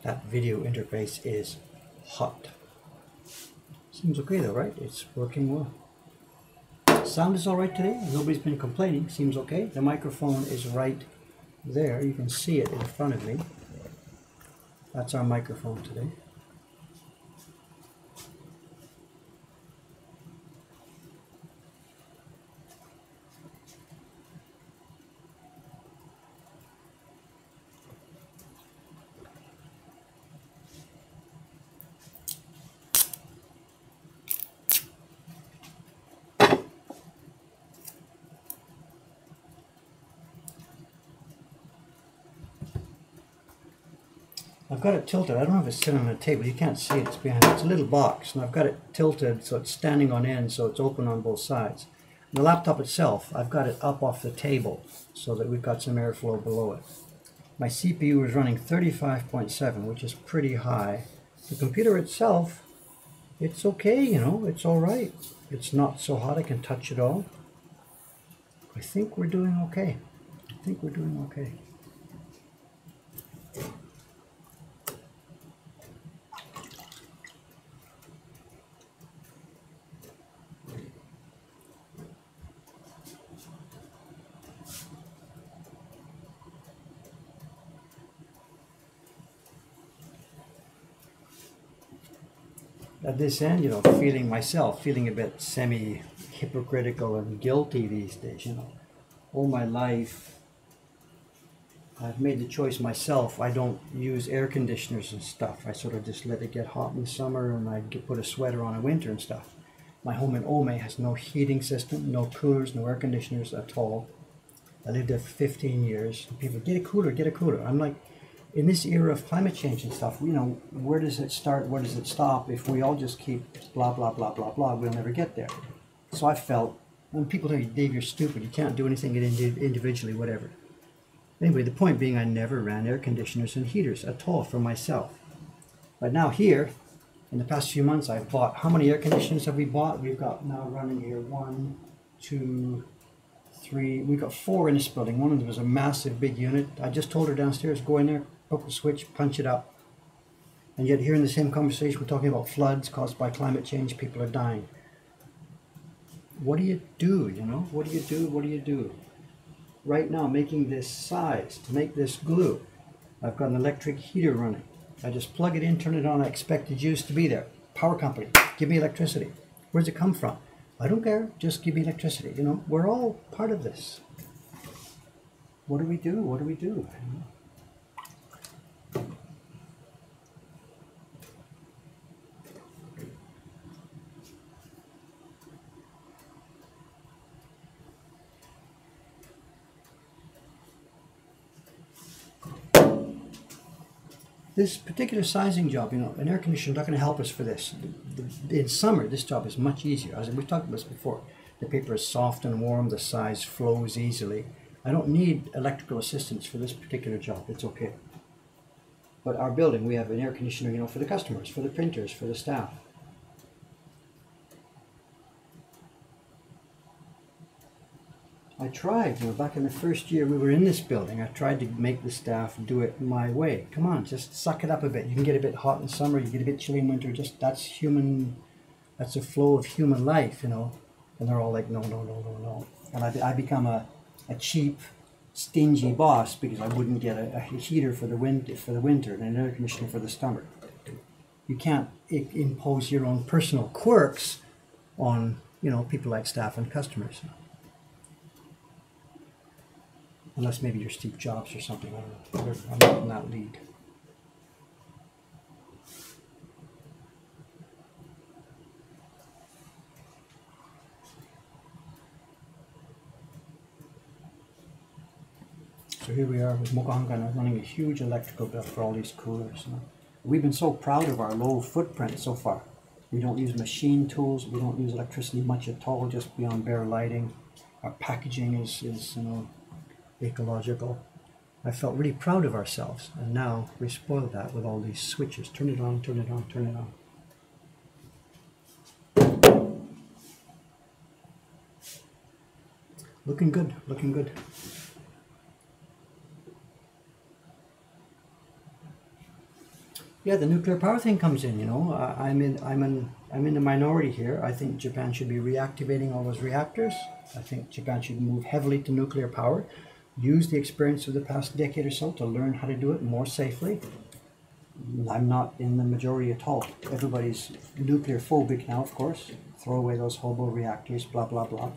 That video interface is hot. Seems okay though, right? It's working well. Sound is all right today. Nobody's been complaining. Seems okay. The microphone is right there. You can see it in front of me. That's our microphone today. I've got it tilted. I don't know if it's sitting on a table. You can't see it. It's behind. It's a little box, and I've got it tilted so it's standing on end, so it's open on both sides. And the laptop itself, I've got it up off the table so that we've got some airflow below it. My CPU is running 35.7, which is pretty high. The computer itself, it's okay, you know, it's all right. It's not so hot I can touch it all. I think we're doing okay. I think we're doing okay. At this end, you know, feeling a bit semi-hypocritical and guilty these days, you know. All my life, I've made the choice myself. I don't use air conditioners and stuff. I sort of just let it get hot in the summer and I put a sweater on in winter and stuff. My home in Ome has no heating system, no coolers, no air conditioners at all. I lived there for 15 years. People, get a cooler, get a cooler. I'm like, in this era of climate change and stuff, you know, where does it start, where does it stop? If we all just keep blah, blah, blah, blah, blah, we'll never get there. So I felt, when people tell you, Dave, you're stupid, you can't do anything individually, whatever. Anyway, the point being, I never ran air conditioners and heaters at all for myself. But now here, in the past few months, I've bought, how many air conditioners have we bought? We've got now running here 1, 2, 3, we've got 4 in this building. One of them was a massive big unit. I just told her downstairs, go in there, hook the switch, punch it up. And yet here in the same conversation, we're talking about floods caused by climate change, people are dying. What do you do, you know? What do you do? What do you do? Right now, making this size, to make this glue, I've got an electric heater running. I just plug it in, turn it on, I expect the juice to be there. Power company, give me electricity. Where's it come from? I don't care, just give me electricity. You know, we're all part of this. What do we do? What do we do? This particular sizing job, you know, an air conditioner is not going to help us for this. In summer, this job is much easier. As we've talked about this before, the paper is soft and warm, the size flows easily. I don't need electrical assistance for this particular job, it's okay. But our building, we have an air conditioner, you know, for the customers, for the printers, for the staff. I tried, you know, back in the first year we were in this building, I tried to make the staff do it my way. Come on, just suck it up a bit. You can get a bit hot in summer, you get a bit chilly in winter, just that's human, that's a flow of human life, you know. And they're all like, no, no, no, no, no. And I become a cheap, stingy boss because I wouldn't get a heater for the winter and an air conditioner for the summer. You can't impose your own personal quirks on, you know, people like staff and customers. Unless maybe you're Steve Jobs or something, I don't know. I'm not in that league. So here we are with Mokahanga running a huge electrical bill for all these coolers. We've been so proud of our low footprint so far. We don't use machine tools, we don't use electricity much at all, just beyond bare lighting. Our packaging is you know, ecological. I felt really proud of ourselves, and now we spoiled that with all these switches. Turn it on, turn it on, turn it on. Looking good, looking good. Yeah, the nuclear power thing comes in. You know, I'm in the minority here. I think Japan should be reactivating all those reactors. I think Japan should move heavily to nuclear power, use the experience of the past decade or so to learn how to do it more safely. I'm not in the majority at all. Everybody's nuclear phobic now, of course. Throw away those hobo reactors, blah, blah, blah.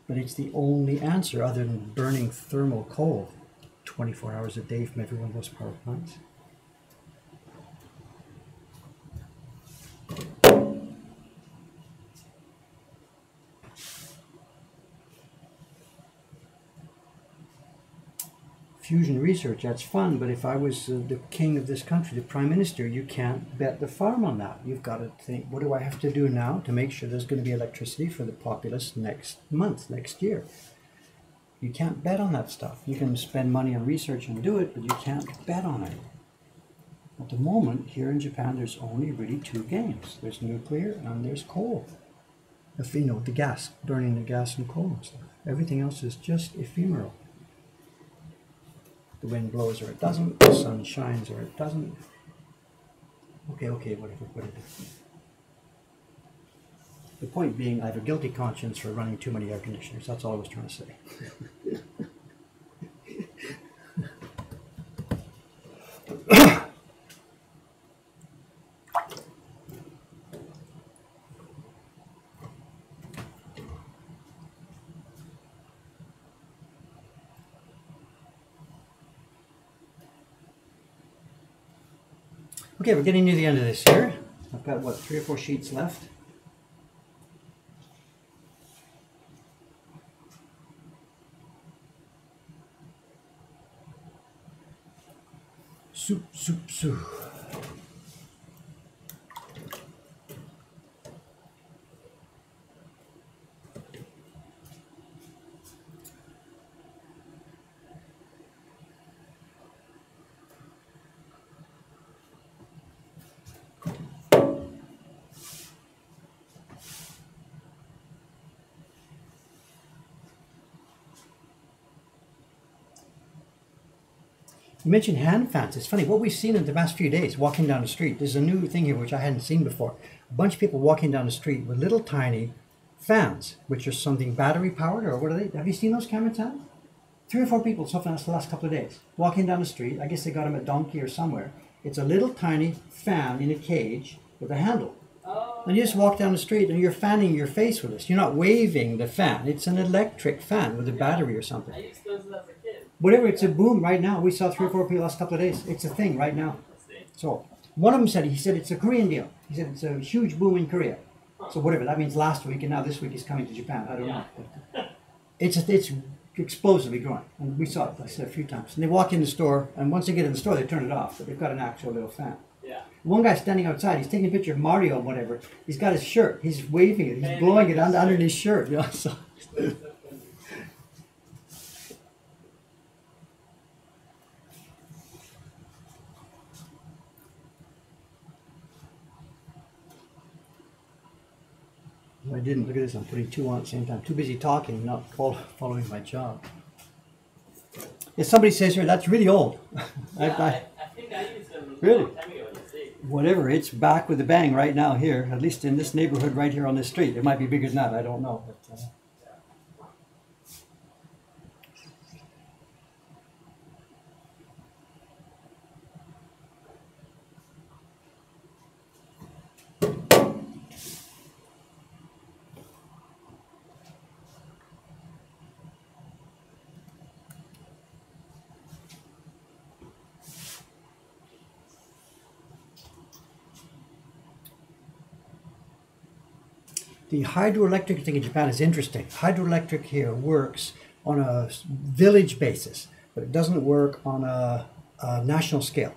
But it's the only answer other than burning thermal coal 24 hours a day from every one of those power plants. Fusion research, that's fun, but if I was the king of this country, the prime minister, you can't bet the farm on that. You've got to think, what do I have to do now to make sure there's going to be electricity for the populace next month, next year? You can't bet on that stuff. You can spend money on research and do it, but you can't bet on it. At the moment, here in Japan, there's only really two games. There's nuclear and there's coal. If, you know, the gas, burning the gas and coal and stuff. Everything else is just ephemeral. The wind blows or it doesn't, the sun shines or it doesn't. Okay, whatever. The point being, I have a guilty conscience for running too many air conditioners. That's all I was trying to say. Okay, we're getting near the end of this here. I've got, what, 3 or 4 sheets left. Soup. You mentioned hand fans. It's funny, what we've seen in the past few days, walking down the street, there's a new thing here which I hadn't seen before. A bunch of people walking down the street with little tiny fans, which are something battery powered, or what are they? Have you seen those, Cameron Town? 3 or 4 people so far the last couple of days, walking down the street. I guess they got them at Donkey or somewhere. It's a little tiny fan in a cage with a handle. Oh. And you just walk down the street and you're fanning your face with this. You're not waving the fan. It's an electric fan with a battery or something. I used those as a kid. Whatever, it's a boom right now. We saw 3 or 4 people last couple of days. It's a thing right now. So one of them said, he said it's a Korean deal. He said it's a huge boom in Korea. So whatever, that means last week and now this week is coming to Japan. I don't know. But it's explosively growing. And we saw it, I said, a few times. And they walk in the store, and once they get in the store, they turn it off. But they've got an actual little fan. Yeah. One guy's standing outside. He's taking a picture of Mario or whatever. He's got his shirt. He's waving it. He's blowing it under his shirt. You know, so. I didn't. Look at this. I'm putting 2 on at the same time. Too busy talking, not following my job. If somebody says here, that's really old. I think I used them Really? a long time ago in the States. Whatever, it's back with a bang right now here, at least in this neighborhood right here on this street. It might be bigger than that, I don't know. But, the hydroelectric thing in Japan is interesting. Hydroelectric here works on a village basis, but it doesn't work on a national scale.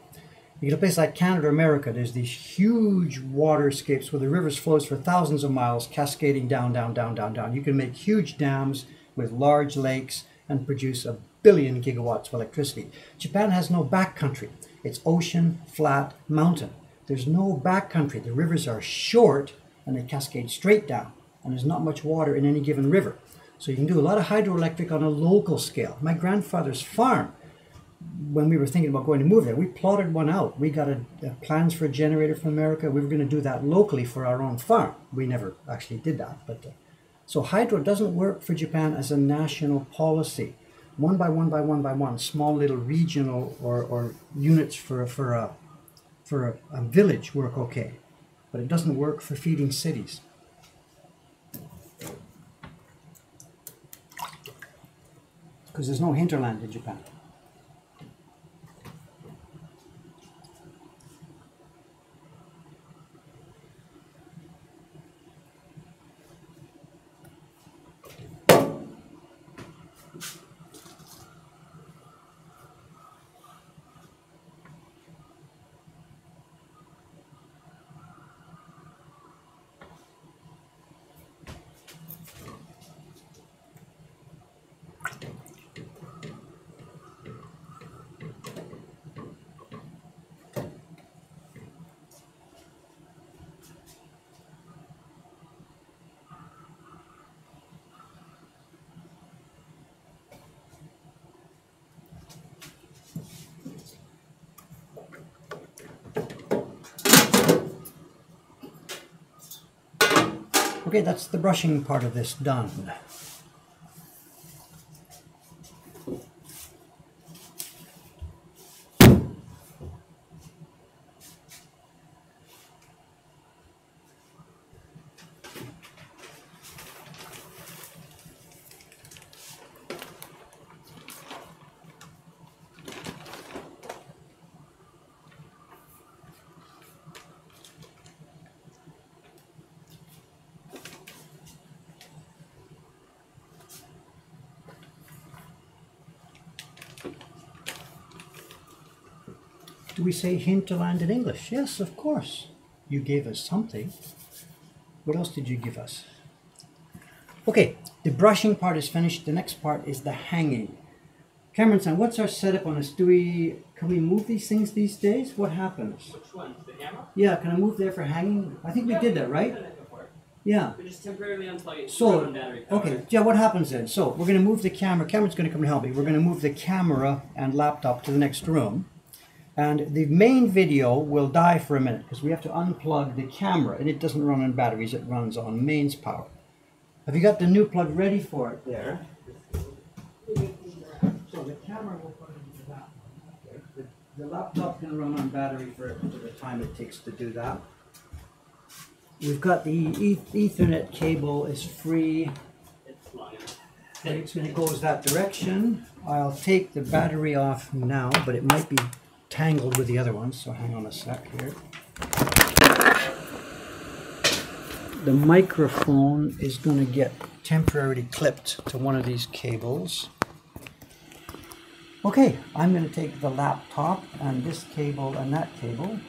You get a place like Canada or America, there's these huge waterscapes where the rivers flows for thousands of miles, cascading down. You can make huge dams with large lakes and produce 1 billion gigawatts of electricity. Japan has no backcountry. It's ocean, flat, mountain. There's no backcountry. The rivers are short and they cascade straight down, and there's not much water in any given river. So you can do a lot of hydroelectric on a local scale. My grandfather's farm when we were thinking about going to move there, we plotted one out. We got plans for a generator from America. We were going to do that locally for our own farm. We never actually did that. But so hydro doesn't work for Japan as a national policy. One by one by one by one, small little regional or units for a village work okay, but it doesn't work for feeding cities. Because there's no hinterland in Japan. Okay, that's the brushing part of this done. Do we say hinterland in English? Yes, of course. You gave us something. What else did you give us? Okay, the brushing part is finished. The next part is the hanging. Cameron-san, what's our setup on this? Can we move these things these days? What happens? Which one? The camera? Yeah, can I move there for hanging? I think we did that, right? Yeah. We just temporarily unplug it. So, Run battery power. okay, yeah, what happens then? So, we're going to move the camera. Cameron's going to come and help me. We're going to move the camera and laptop to the next room. And the main video will die for a minute because we have to unplug the camera. And it doesn't run on batteries, it runs on mains power. Have you got the new plug ready for it there? So the camera will put into that one. Okay. The laptop can run on battery for the time it takes to do that. We've got the Ethernet cable is free. It's long enough. It goes that direction. I'll take the battery off now, but it might be tangled with the other ones, so hang on a sec here. The microphone is going to get temporarily clipped to one of these cables. Okay, I'm going to take the laptop and this cable and that cable.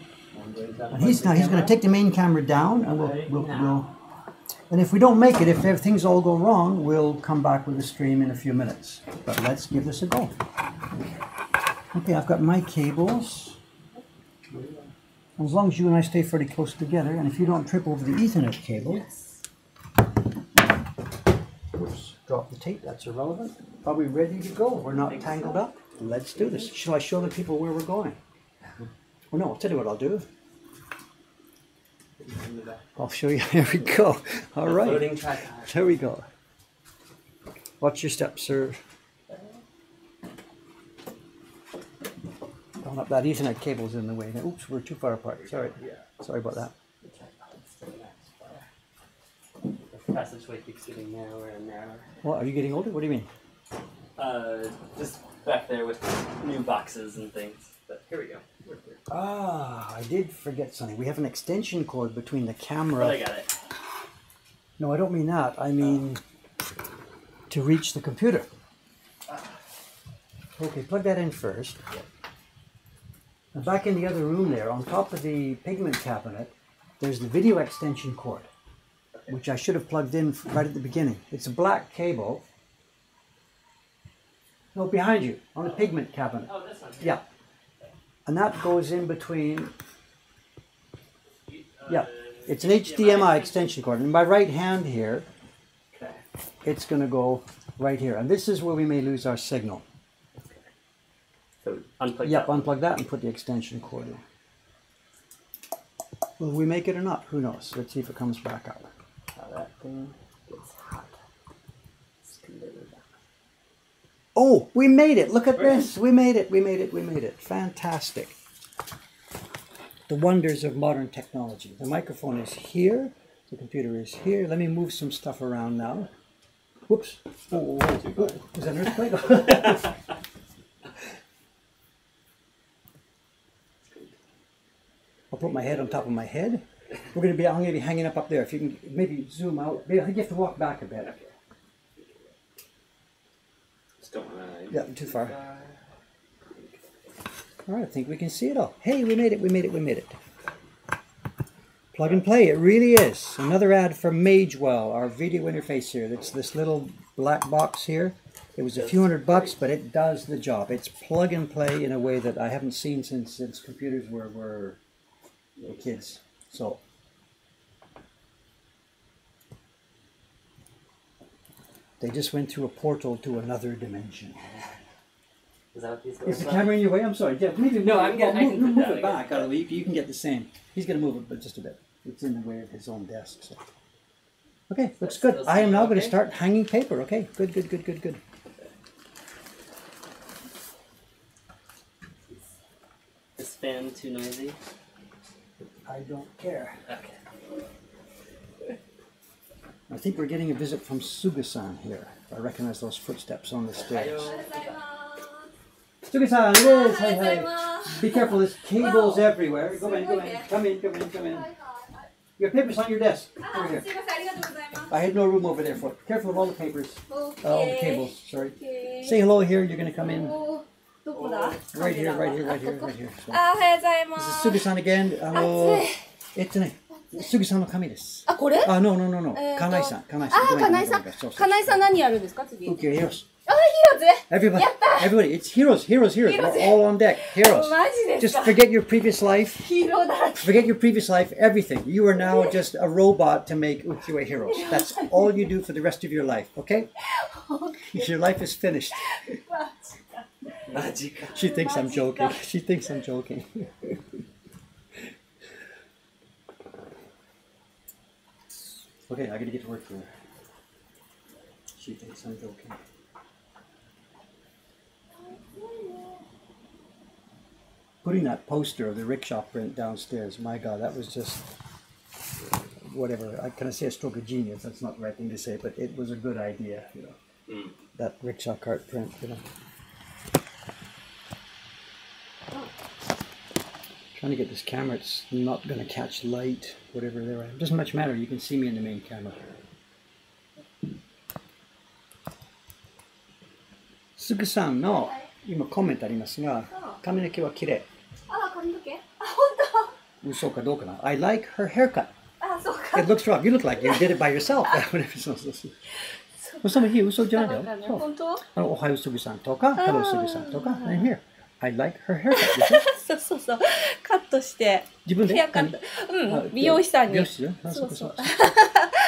And he's going to take the main camera down, and we'll and if we don't make it, if things all go wrong, we'll come back with a stream in a few minutes. But let's give this a go. Okay, I've got my cables. As long as you and I stay fairly close together, and if you don't trip over the Ethernet cable. Whoops, drop the tape, that's irrelevant. Are we ready to go? We're not tangled up? Let's do this. Shall I show the people where we're going? Well, no, I'll tell you what I'll do. I'll show you. Here we go. All right. Loading track. There we go. Watch your steps, sir. Don't up that Ethernet cable's in the way. Oops, we're too far apart. Sorry. Sorry about that. The passageway keeps getting narrower and narrower. What, are you getting older? What do you mean? Just back there with new boxes and things. But here we go. We're clear. Ah, I did forget something. We have an extension cord between the camera. But I got it. No, I don't mean that. I mean to reach the computer. Okay, plug that in first. Now back in the other room there, on top of the pigment cabinet, there's the video extension cord, which I should have plugged in right at the beginning. It's a black cable. No, behind you, on the pigment cabinet. Oh, this one. Yeah. And that goes in between. Yeah, it's an HDMI extension cord. And my right hand here, it's going to go right here. And this is where we may lose our signal. So unplug Yep, that. unplug that and put the extension cord in. Will we make it or not? Who knows? Let's see if it comes back up. How that thing gets hot. It's completely done. Oh, we made it. Look at this. We made it. We made it. We made it. Fantastic. The wonders of modern technology. The microphone is here. The computer is here. Let me move some stuff around now. Whoops. Oh, is that an earthquake? I'll put my head on top of my head. I'm going to be hanging up there. If you can maybe zoom out. I think you have to walk back a bit. Just don't want to. Yeah, too far. All right, I think we can see it all. Hey, we made it, we made it, we made it. Plug and play, it really is. Another ad for Magewell, our video interface here. It's this little black box here. It was a few $100, but it does the job. It's plug and play in a way that I haven't seen since computers were kids. So they just went through a portal to another dimension. Is that what these Is the camera in your way? I'm sorry. Yeah, maybe No, I'm good. I can move put that it back out of the way. You can get the same. He's going to move it, but just a bit. It's in the way of his own desk. So. Okay, looks good. Does I am now okay? going to start hanging paper. Okay, good, good, good, good, good. Is fan too noisy? I don't care. Okay. I think we're getting a visit from Suga-san here. I recognize those footsteps on the stairs. Suga-san, it is. Hi, hi. Be careful, there's cables everywhere. Go in, go in. Come in, come in, come in. Your papers on your desk. Over here. I had no room over there for it. Careful of all the papers. All the cables, sorry. Say hello here, you're going to come in. Right here, right here, right here, right here. So. あ、おはようございま This す。 is Suga-san again. Suga-sanの紙です。あ、これ？あ、no, no, no, no. 金井さん、金井さん。あ、金井さん。金井さん何やるんですか次？ Okay, heroes. あ、ヒーローズ。 Everybody, everybody, it's heroes, heroes, heroes. We're all on deck. Heroes. マジです Just か？ forget your previous life. ヒーローだらけ。 Forget your previous life, everything. You are now just a robot to make Ukiyo-e heroes. That's all you do for the rest of your life, okay? Your life is finished. Magic. She thinks I'm joking. She thinks I'm joking. Okay, I gotta get to work for her. She thinks I'm joking. Putting that poster of the rickshaw print downstairs, my God, that was just whatever. I can say a stroke of genius. That's not the right thing to say, but it was a good idea, you know. That rickshaw cart print, you know. Trying to get this camera, it's not going to catch light, whatever there. It doesn't much matter, you can see me in the main camera. Suga-san の今コメントありますが、髪の毛は綺麗。あ、髪の毛？あ、本嘘かどうかな。I like her haircut. 当。あ、そうか。 It looks wrong. You look like you did it by yourself. そうそうそう。嘘もいい、嘘じゃないよ。そう。本当？おはようすぐさんとか、Hello すぐさんとか、and here. I like her haircut. そうそうそう。カットして。自分でヘアカット。うん。美容師さんに。美容師よ。あ、そそそううそうう。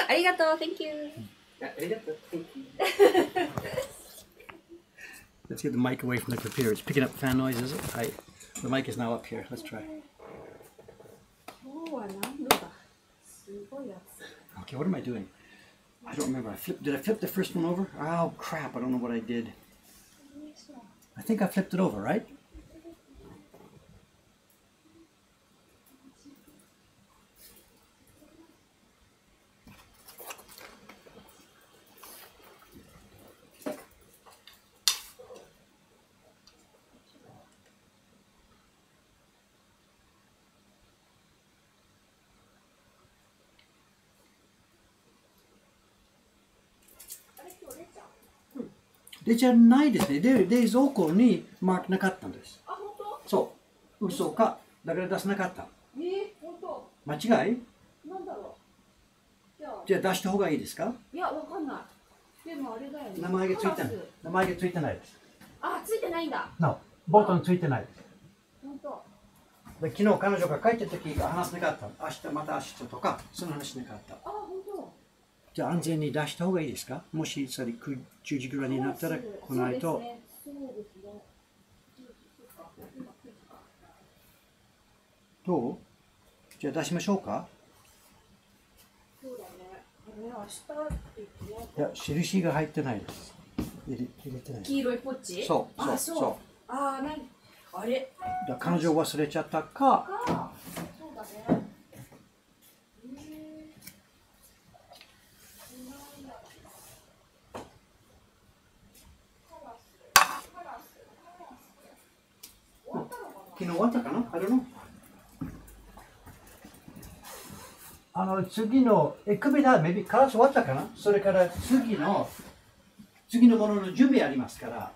ありがとう。Thank you. Let's get the mic away from the computer. It's picking up fan noise, is it? The mic is now up here. Let's try. 今日は何度だ。すごいやつ。 Okay, what am I doing? I don't remember. Did I flip the first one over? Oh, crap. I don't know what I did. I think I flipped it over, right? Theyじゃないですね。で、冷蔵庫にマークなかったんです。あ、本当？そう。嘘か。だから出さなかった。本当。間違い？なんだろう。じゃあ出した方がいいですか？いや、わかんない。でもあれだよね。名前がついてない。名前がついてないです。あ、ついてないんだ。 No。ボタンついてないです。本当。で昨日彼女が帰った時が話せなかった。明日また明日とか、その話しなかった。あ、本当。じゃあ安全に出した方がいいですか？もし10時ぐらいになったら来ないと。そうですね。どう？じゃあ出しましょうか。そうだね。明日って言ってね。いや、印が入ってないです。入れてない。黄色いポッチ？そうそうあ、そう。そうあー、あれだから彼女忘れちゃったか。そうだね。昨日終わったかな？あれの次の、首だ、maybe カラス終わったかな？それから次のものの準備ありますから。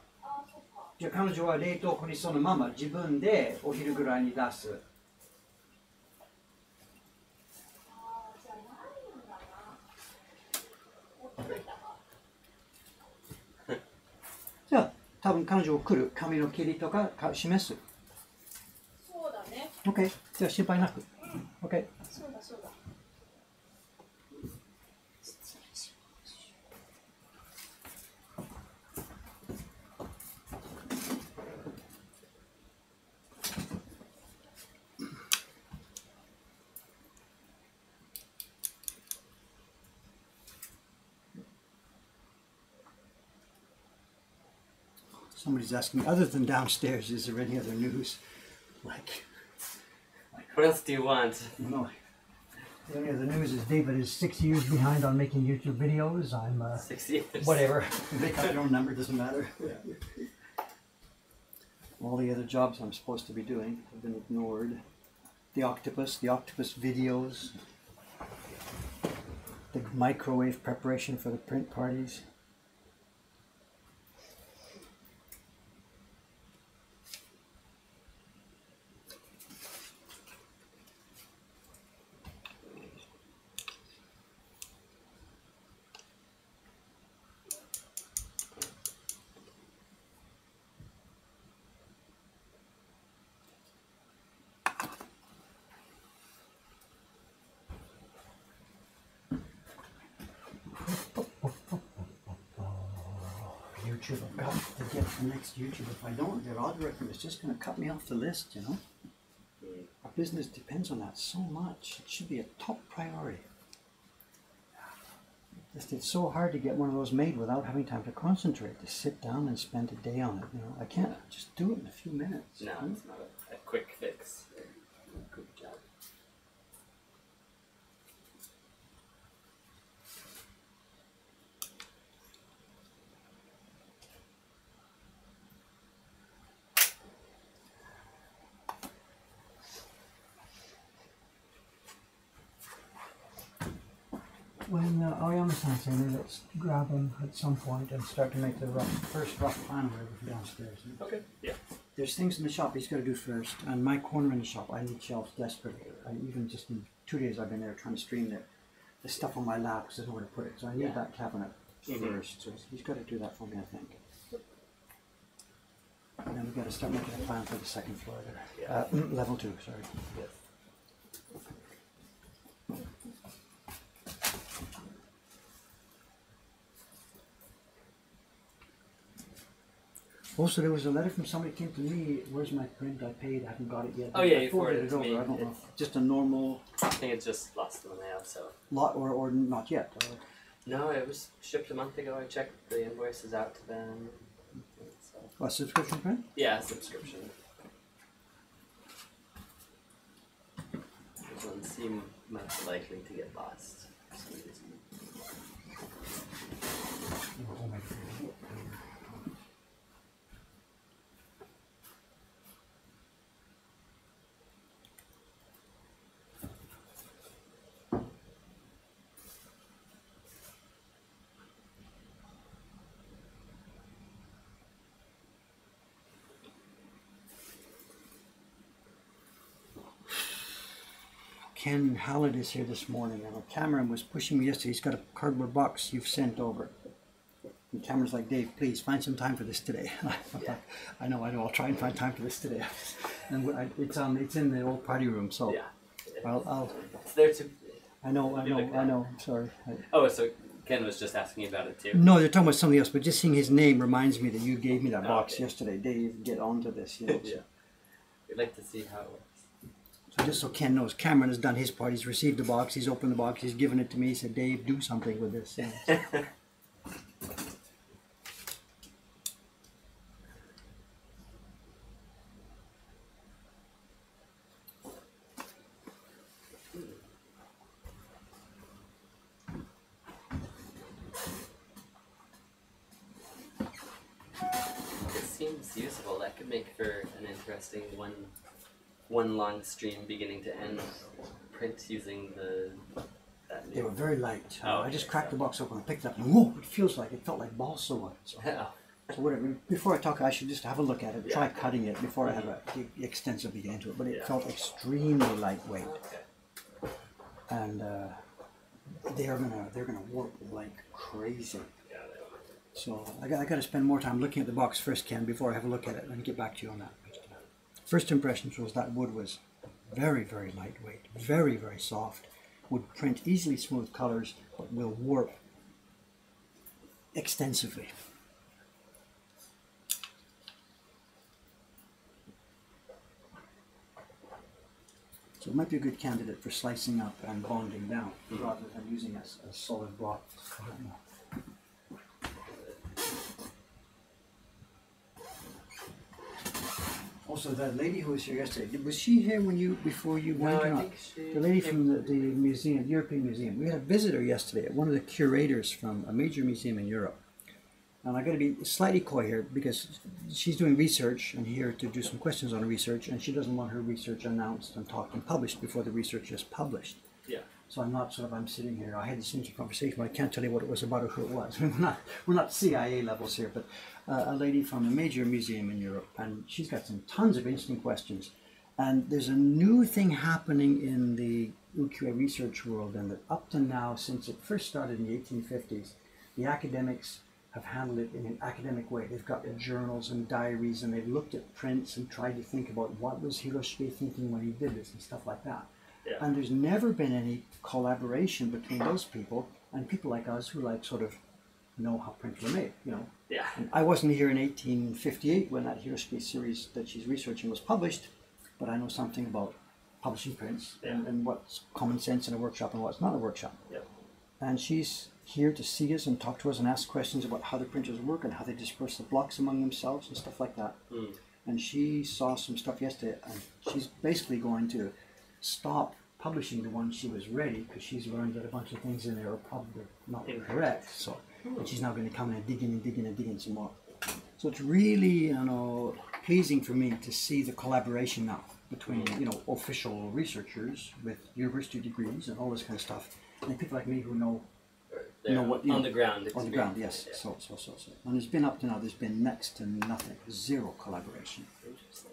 じゃあ彼女は冷凍庫にそのまま自分でお昼ぐらいに出す。じゃあ多分彼女を来る髪の切りとか示す。そうだね。OK。じゃあ心配なく。OK。そうだそうだ。Somebody's asking me, other than downstairs, is there any other news? Like, What else do you want? you know, the only other news is David is 6 years behind on making YouTube videos. I'm, 6 years. whatever. Make up your own number, doesn't matter. All the other jobs I'm supposed to be doing have been ignored. The octopus videos, the microwave preparation for the print parties. YouTube, I've got to get the next YouTube. If I don't, their algorithm is just going to cut me off the list, you know? Our business depends on that so much. It should be a top priority. It's so hard to get one of those made without having time to concentrate, to sit down and spend a day on it, you know? I can't just do it in a few minutes. No, it's not a quick fix. Good job. When Aoyama-san said, let's grab him at some point and start to make the first rough plan of everything downstairs. Okay. Yeah. There's things in the shop he's got to do first, and my corner in the shop, I need shelves desperately. Even just in 2 days I've been there trying to stream the stuff on my lap because there's nowhere to put it. So I need that cabinet first. So he's got to do that for me, I think. And then we've got to start making a plan for the second floor there. Yeah. Level 2, sorry. Yes. Also, there was a letter from somebody came to me. Where's my print? I paid. I haven't got it yet. Oh yeah, I you forwarded forwarded it it to over. me. I don't know. Just a normal I think it's just lost in the mail, so. lot, or not yet. No, it was shipped a month ago. I checked the invoices out to them. So. A subscription print? Yeah, subscription. Those ones seem most likely to get lost for some reason. Oh, my God. Ken Hallett is here this morning, and Cameron was pushing me yesterday. He's got a cardboard box you've sent over. And Cameron's like, Dave, please find some time for this today. I know, I'll try and find time for this today. And it's in the old party room, so Yeah. I'll It's there to. I know, I'm sorry. Oh, so Ken was just asking about it too. No, they're talking about something else, but just seeing his name reminds me that you gave me that box Okay. yesterday. Dave, get onto this, you know. Yeah. We'd like to see how it works. So just so Ken knows, Cameron has done his part. He's received the box. He's opened the box. He's given it to me. He said, "Dave, do something with this." Yeah. It seems useful. That could make for an interesting one long stream beginning to end print using that They were very light. Oh, I just okay, cracked so- the box open and picked it up, and whoa! It felt like balsa. So, Oh, so whatever. Before I talk, I should just have a look at it. Try Yeah. cutting it before I have a extensively get into it. But it Yeah. felt extremely lightweight, okay. and they're gonna work like crazy. Got it. So I got to spend more time looking at the box first, Ken, before I have a look at it and get back to you on that. First impressions was that wood was very, very lightweight, very, very soft, would print easily smooth colors, but will warp extensively. So it might be a good candidate for slicing up and bonding down, rather than using a solid block. I don't know. Also, that lady who was here yesterday, was she here before you went or I not? think she The lady from the museum, European Museum. We had a visitor yesterday, one of the curators from a major museum in Europe. And I got to be slightly coy here because she's doing research and here to do some questions on her research, and she doesn't want her research announced and talked and published before the research is published. Yeah. So I'm sitting here. I had this interesting conversation, but I can't tell you what it was about or who it was. We're not CIA levels here, but a lady from a major museum in Europe, and she's got some tons of interesting questions. And there's a new thing happening in the ukiyo research world, and that up to now, since it first started in the 1850s, the academics have handled it in an academic way. They've got journals and diaries, and they've looked at prints and tried to think about what was Hiroshige thinking when he did this and stuff like that. Yeah. And there's never been any collaboration between those people and people like us who like sort of know how prints were made, you know. Yeah. And I wasn't here in 1858 when that Hiroshige series that she's researching was published, but I know something about publishing prints and what's common sense in a workshop and what's not a workshop. Yeah. And she's here to see us and talk to us and ask questions about how the printers work and how they disperse the blocks among themselves and stuff like that. Mm. And she saw some stuff yesterday, and she's basically going to stop publishing the one she was ready because she's learned that a bunch of things in there are probably not correct. So, and she's now going to come in and dig in and dig in and dig in some more. So it's really, pleasing for me to see the collaboration now between, official researchers with university degrees and all this kind of stuff, and people like me who know They're what, on the ground. on the ground. Yes. Yeah. So. And there's been up to now. There's been next to nothing, zero collaboration. Interesting.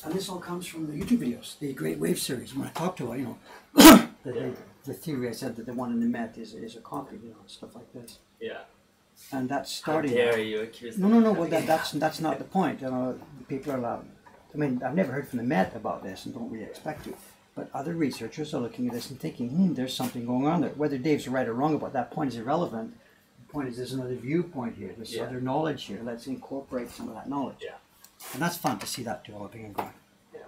And this all comes from the YouTube videos, the Great Wave series. When I talked to her, the theory I said that the one in the Met is a copy, stuff like this. Yeah. And that's How starting. dare you accuse No. them Well, of having- that's not the point. People are allowed. I mean, I've never heard from the Met about this, and don't really expect to. But other researchers are looking at this and thinking, there's something going on there. Whether Dave's right or wrong about that point is irrelevant. The point is, there's another viewpoint here. There's other knowledge here. Let's incorporate some of that knowledge. Yeah. And that's fun to see that developing and growing. Yeah.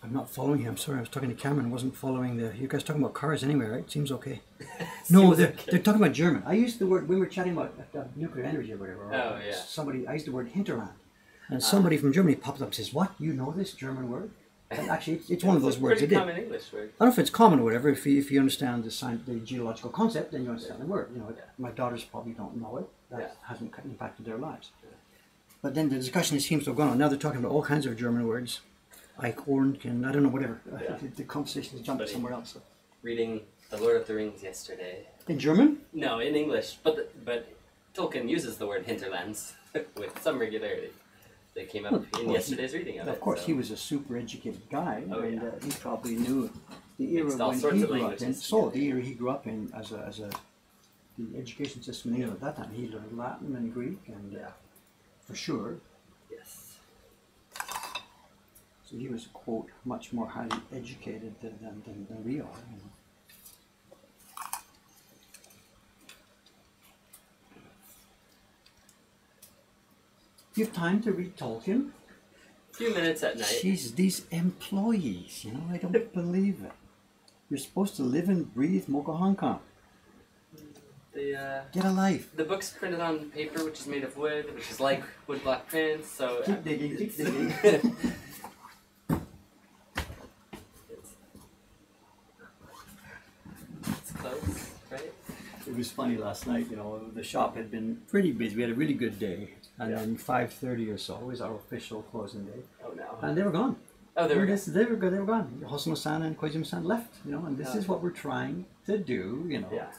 I'm not following him. Sorry, I was talking to Cameron. Wasn't following the. You guys talking about cars anyway, right? Seems okay. No, Seems they're, okay. they're talking about German. I used the word. We were chatting about nuclear energy or whatever. Oh, yeah. Somebody. I used the word hinterland, and somebody from Germany popped up and says, "What? You know this German word?" And actually, it's one of those words. Pretty It did. common English word. I don't know if it's common or whatever. If you understand the geological concept, then you understand the word. My daughters probably don't know it. That hasn't impacted their lives. But then the discussion seems to have gone on. Now they're talking about all kinds of German words. Eichhorn, and I don't know, whatever. Yeah. The conversation has jumped Funny. somewhere else. Reading The Lord of the Rings yesterday. In German? No, in English, but Tolkien uses the word hinterlands with some regularity. They came up in yesterday's reading of it. Of course, so. he was a super educated guy, Oh, and yeah. he probably knew the era Mixed all when sorts he of grew up in. languages So together. the era he grew up in as the education system in England at that time, he learned Latin and Greek, and for sure. Yes. So he was, quote, much more highly educated than we are. You know. Do you have time to read Tolkien? A few minutes at night. Jeez, these employees, you know, I don't believe it. You're supposed to live and breathe Mokuhankan. Get a life. The book's printed on paper, which is made of wood, which is like woodblock prints. So Keep digging, keep digging. It's close, right? It was funny last night, you know, the shop had been pretty busy. We had a really good day. And Yeah. then 5:30 or so was our official closing day. Oh no. And they were gone. Oh, they were. They were gone. Hosono-san and Koizumi-san left, you know, and this Oh. is what we're trying to do, you know, Yeah.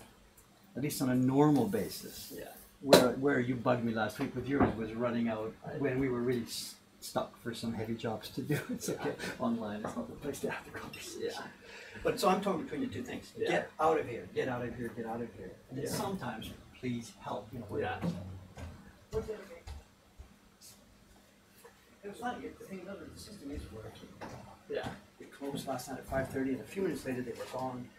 at least on a normal basis. Yeah. Where you bugged me last week with yours was running out when we were really stuck for some heavy jobs to do. It's okay. Online, it's not the place to have the conversation. Yeah. But so I'm torn between the two things. Yeah. Get out of here, get out of here, get out of here. And then Yeah. sometimes, please help, you know. Yeah. What's that? It was funny. The thing is, the system is working. Yeah. We closed last night at 5:30, and a few minutes later they were gone.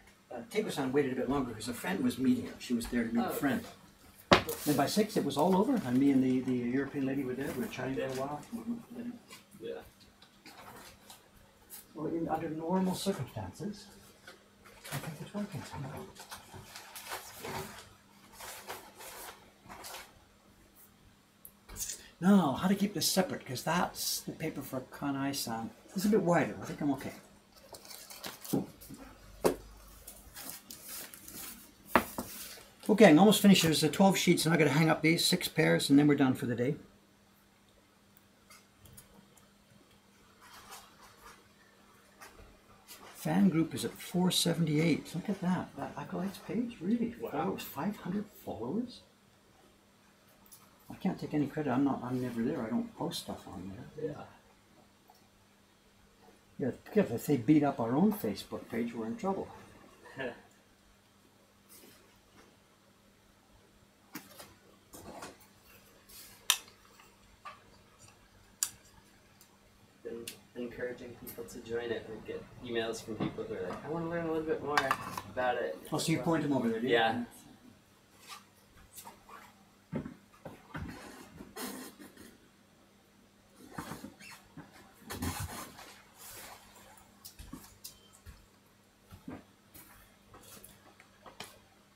Teiko-san waited a bit longer because a friend was meeting her. She was there to meet a Oh. friend. And by 6 it was all over, and me and the European lady were there. We were chatting for a while. Yeah. Well, under normal circumstances, I think it's working somehow. Now, how to keep this separate, because that's the paper for Kanai-san. It's a bit wider. I think I'm okay. Okay, I'm almost finished. There's 12 sheets, and I'm going to hang up these 6 pairs, and then we're done for the day. Fan group is at 478. Look at that. That Acolytes page, really? Wow. Followers, 500 followers? I can't take any credit. I'm never there. I don't post stuff on there. Yeah. Yeah, if they beat up our own Facebook page, we're in trouble. Been encouraging people to join it. We get emails from people who are like, I want to learn a little bit more about it. Oh, so you point them over there, do you? Yeah.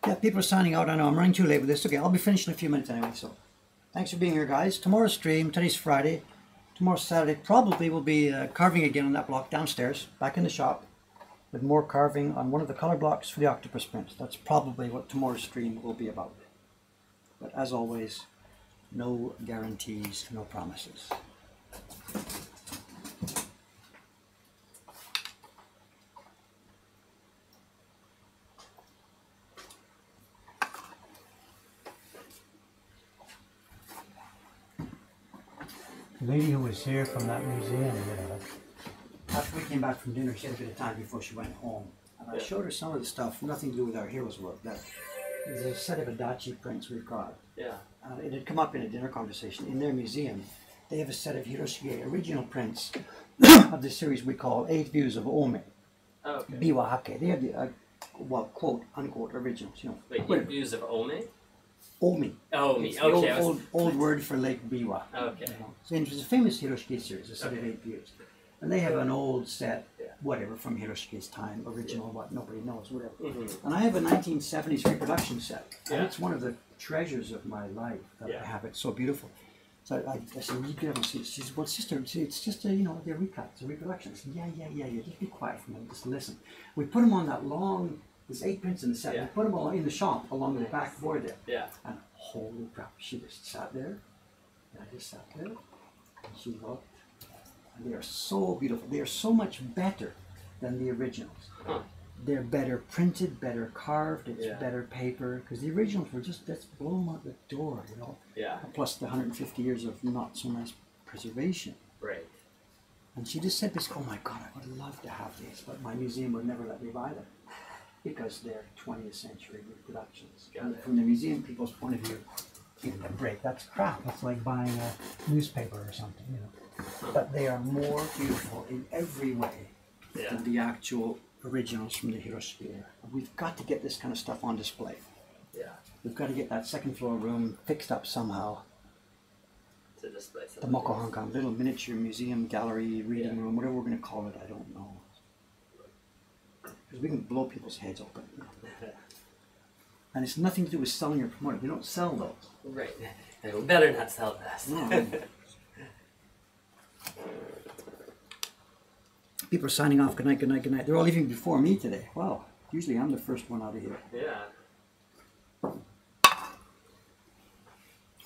Yeah, people are signing out. I know I'm running too late with this. Okay, I'll be finished in a few minutes anyway, so thanks for being here, guys. Tomorrow's stream, today's Friday. Tomorrow's Saturday probably will be carving again on that block downstairs, back in the shop, with more carving on one of the color blocks for the octopus print. That's probably what tomorrow's stream will be about. But as always, no guarantees, no promises. The lady who was here from that museum, after we came back from dinner, she had a bit of time before she went home. And I showed her some of the stuff, nothing to do with our heroes work. That there's a set of Adachi prints we've got. Yeah. It had come up in a dinner conversation. In their museum, they have a set of Hiroshige original prints of the series we call 8 Views of Ome, Oh, okay. Biwa Hake. They have the, well, quote, unquote, originals, you know. Wait, Whatever. views of Ome? Omi. Oh, me. It's the Okay. I was- old word for Lake Biwa. Okay. You know. So it's a famous Hiroshige series, a set of 8 views. And they have an old set, Yeah. whatever, from Hiroshige's time, original, what nobody knows, whatever. Mhm. And I have a 1970s reproduction set. And Yeah. it's one of the treasures of my life that Yeah. I have. It's so beautiful. So I said, you get up and see it. She said, well, sister, it's just a, you know, they're recuts, a reproduction. I said, yeah, just be quiet for a minute, just listen. We put them on that long, there's 8 prints in the set. Yeah. We put them all in the shop along the back board there. Yeah. And holy crap, she just sat there. And I just sat there. And she looked. And they are so beautiful. They are so much better than the originals. Huh. They're better printed, better carved, it's Yeah. better paper. Because the originals were just, that's blow them out the door, you know. Yeah. Plus the 150 years of not so nice preservation. Right. And she just said this, oh my God, I would love to have these, but my museum would never let me buy them. Because they're 20th century reproductions. Got And it. from the museum people's point of view, give it a break. That's crap. It's like buying a newspaper or something, you know. But they are more beautiful in every way Yeah. than the actual originals from the Herosphere. We've got to get this kind of stuff on display. Yeah. We've got to get that second floor room fixed up somehow. To display The something. Moko Hong Kong little miniature museum, gallery, reading room, whatever we're going to call it, I don't know. Because we can blow people's heads open. You know. And it's nothing to do with selling or promoting. We don't sell those. Right. They will better not sell this. No. People are signing off. Good night, good night, good night. They're all leaving before me today. Wow. Usually I'm the first one out of here. Yeah.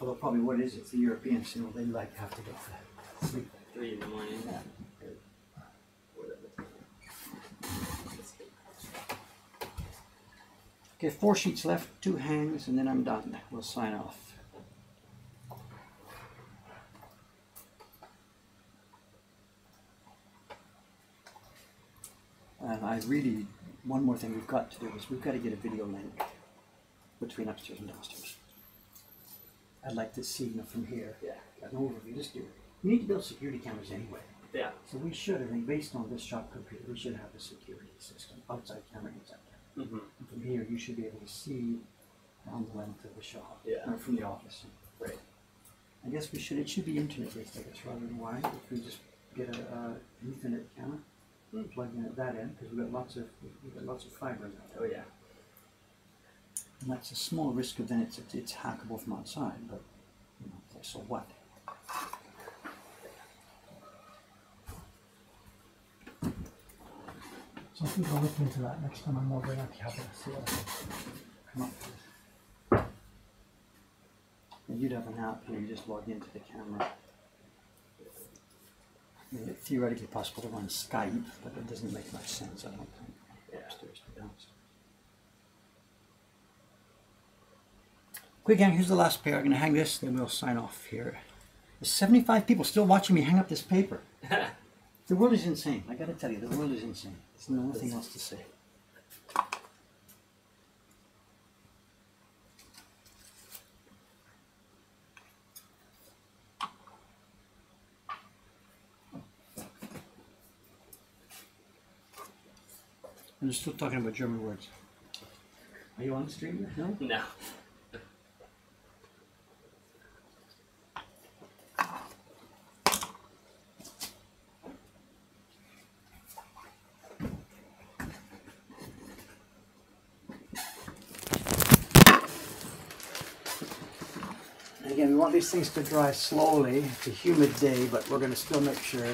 Although probably what it is, it's the Europeans, you know, they like have to go to sleep. 3 in the morning. Yeah. Whatever. Okay, 4 sheets left, 2 hangs, and then I'm done. We'll sign off. And I really, one more thing we've got to do is we've got to get a video link between upstairs and downstairs. I'd like to see, you know, from here, Yeah. an overview. Just do it. We need to build security cameras anyway. Yeah. So we should, I think, based on this shop computer, we should have a security system, outside camera, inside camera. Mm-hmm. And from here, you should be able to see down the length of the shop, Yeah. or from the office. Right. I guess we should, it should be internet-based, I guess, rather than wired. If we just get an Ethernet camera, plug in at that end, because we've got lots of fiber now. Oh yeah. And that's a small risk of then it's hackable from outside, but you know, so what? So I think I'll look into that next time I'm over. I'll be happy to see what I can come up with. And you'd have an app here, you just log into the camera. I mean, it's theoretically possible to run Skype, but it doesn't make much sense, I don't think. Yeah. Upstairs to downstairs. Quick, gang, here's the last pair. I'm going to hang this, then we'll sign off here. There's 75 people still watching me hang up this paper. The world is insane. I got to tell you, the world is insane. There's nothing else to say. And they're still talking about German words. Are you on the stream? No? No. And again, we want these things to dry slowly. It's a humid day, but we're going to still make sure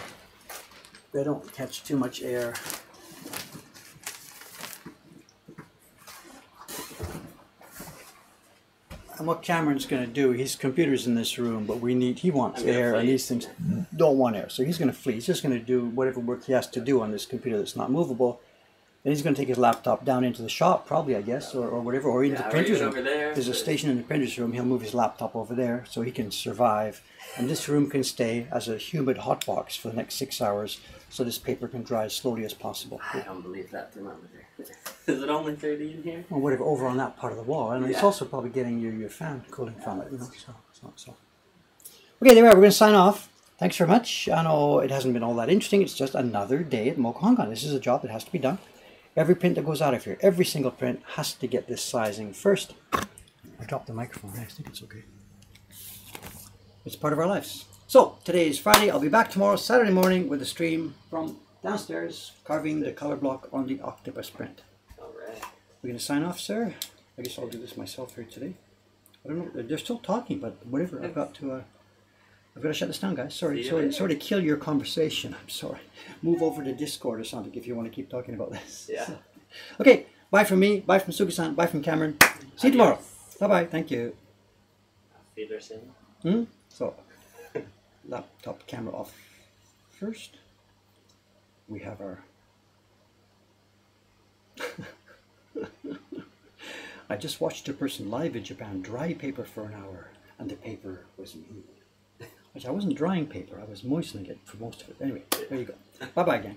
they don't catch too much air. And what Cameron's going to do, his computer's in this room, but he wants I'm gonna air, and flee. these things don't want air. So he's going to flee. He's just going to do whatever work he has to do on this computer that's not movable. Then he's going to take his laptop down into the shop, probably, I guess, or whatever, or in the Yeah, or printer's even room. over there. There's a station in the printer's room. He'll move his laptop over there so he can survive. And this room can stay as a humid hot box for the next 6 hours so this paper can dry as slowly as possible. I don't believe that thermometer. Is it only 30 in here? Or whatever, over on that part of the wall. And it's Yeah. also probably getting your fan cooling from it, you know, so it's not so. Okay, there we are. We're going to sign off. Thanks very much. I know it hasn't been all that interesting. It's just another day at Moko Hong Kong. This is a job that has to be done. Every print that goes out of here, every single print has to get this sizing first. I dropped the microphone. I think it's okay. It's part of our lives. So, today is Friday. I'll be back tomorrow, Saturday morning, with a stream from downstairs, carving the color block on the octopus print. Alright. We're going to sign off, sir. I guess I'll do this myself here today. I don't know. They're still talking, but whatever. I've got to shut this down, guys. Sorry to kill your conversation. I'm sorry. Move over to Discord or something if you want to keep talking about this. Yeah. Okay. Bye from me. Bye from Suki-san. Bye from Cameron. See you tomorrow. Bye-bye. Thank you. Wiedersehen. So, laptop camera off first. We have our... I just watched a person live in Japan dry paper for an hour, and the paper was me. Which I wasn't drying paper, I was moistening it for most of it. Anyway, there you go. Bye-bye, gang.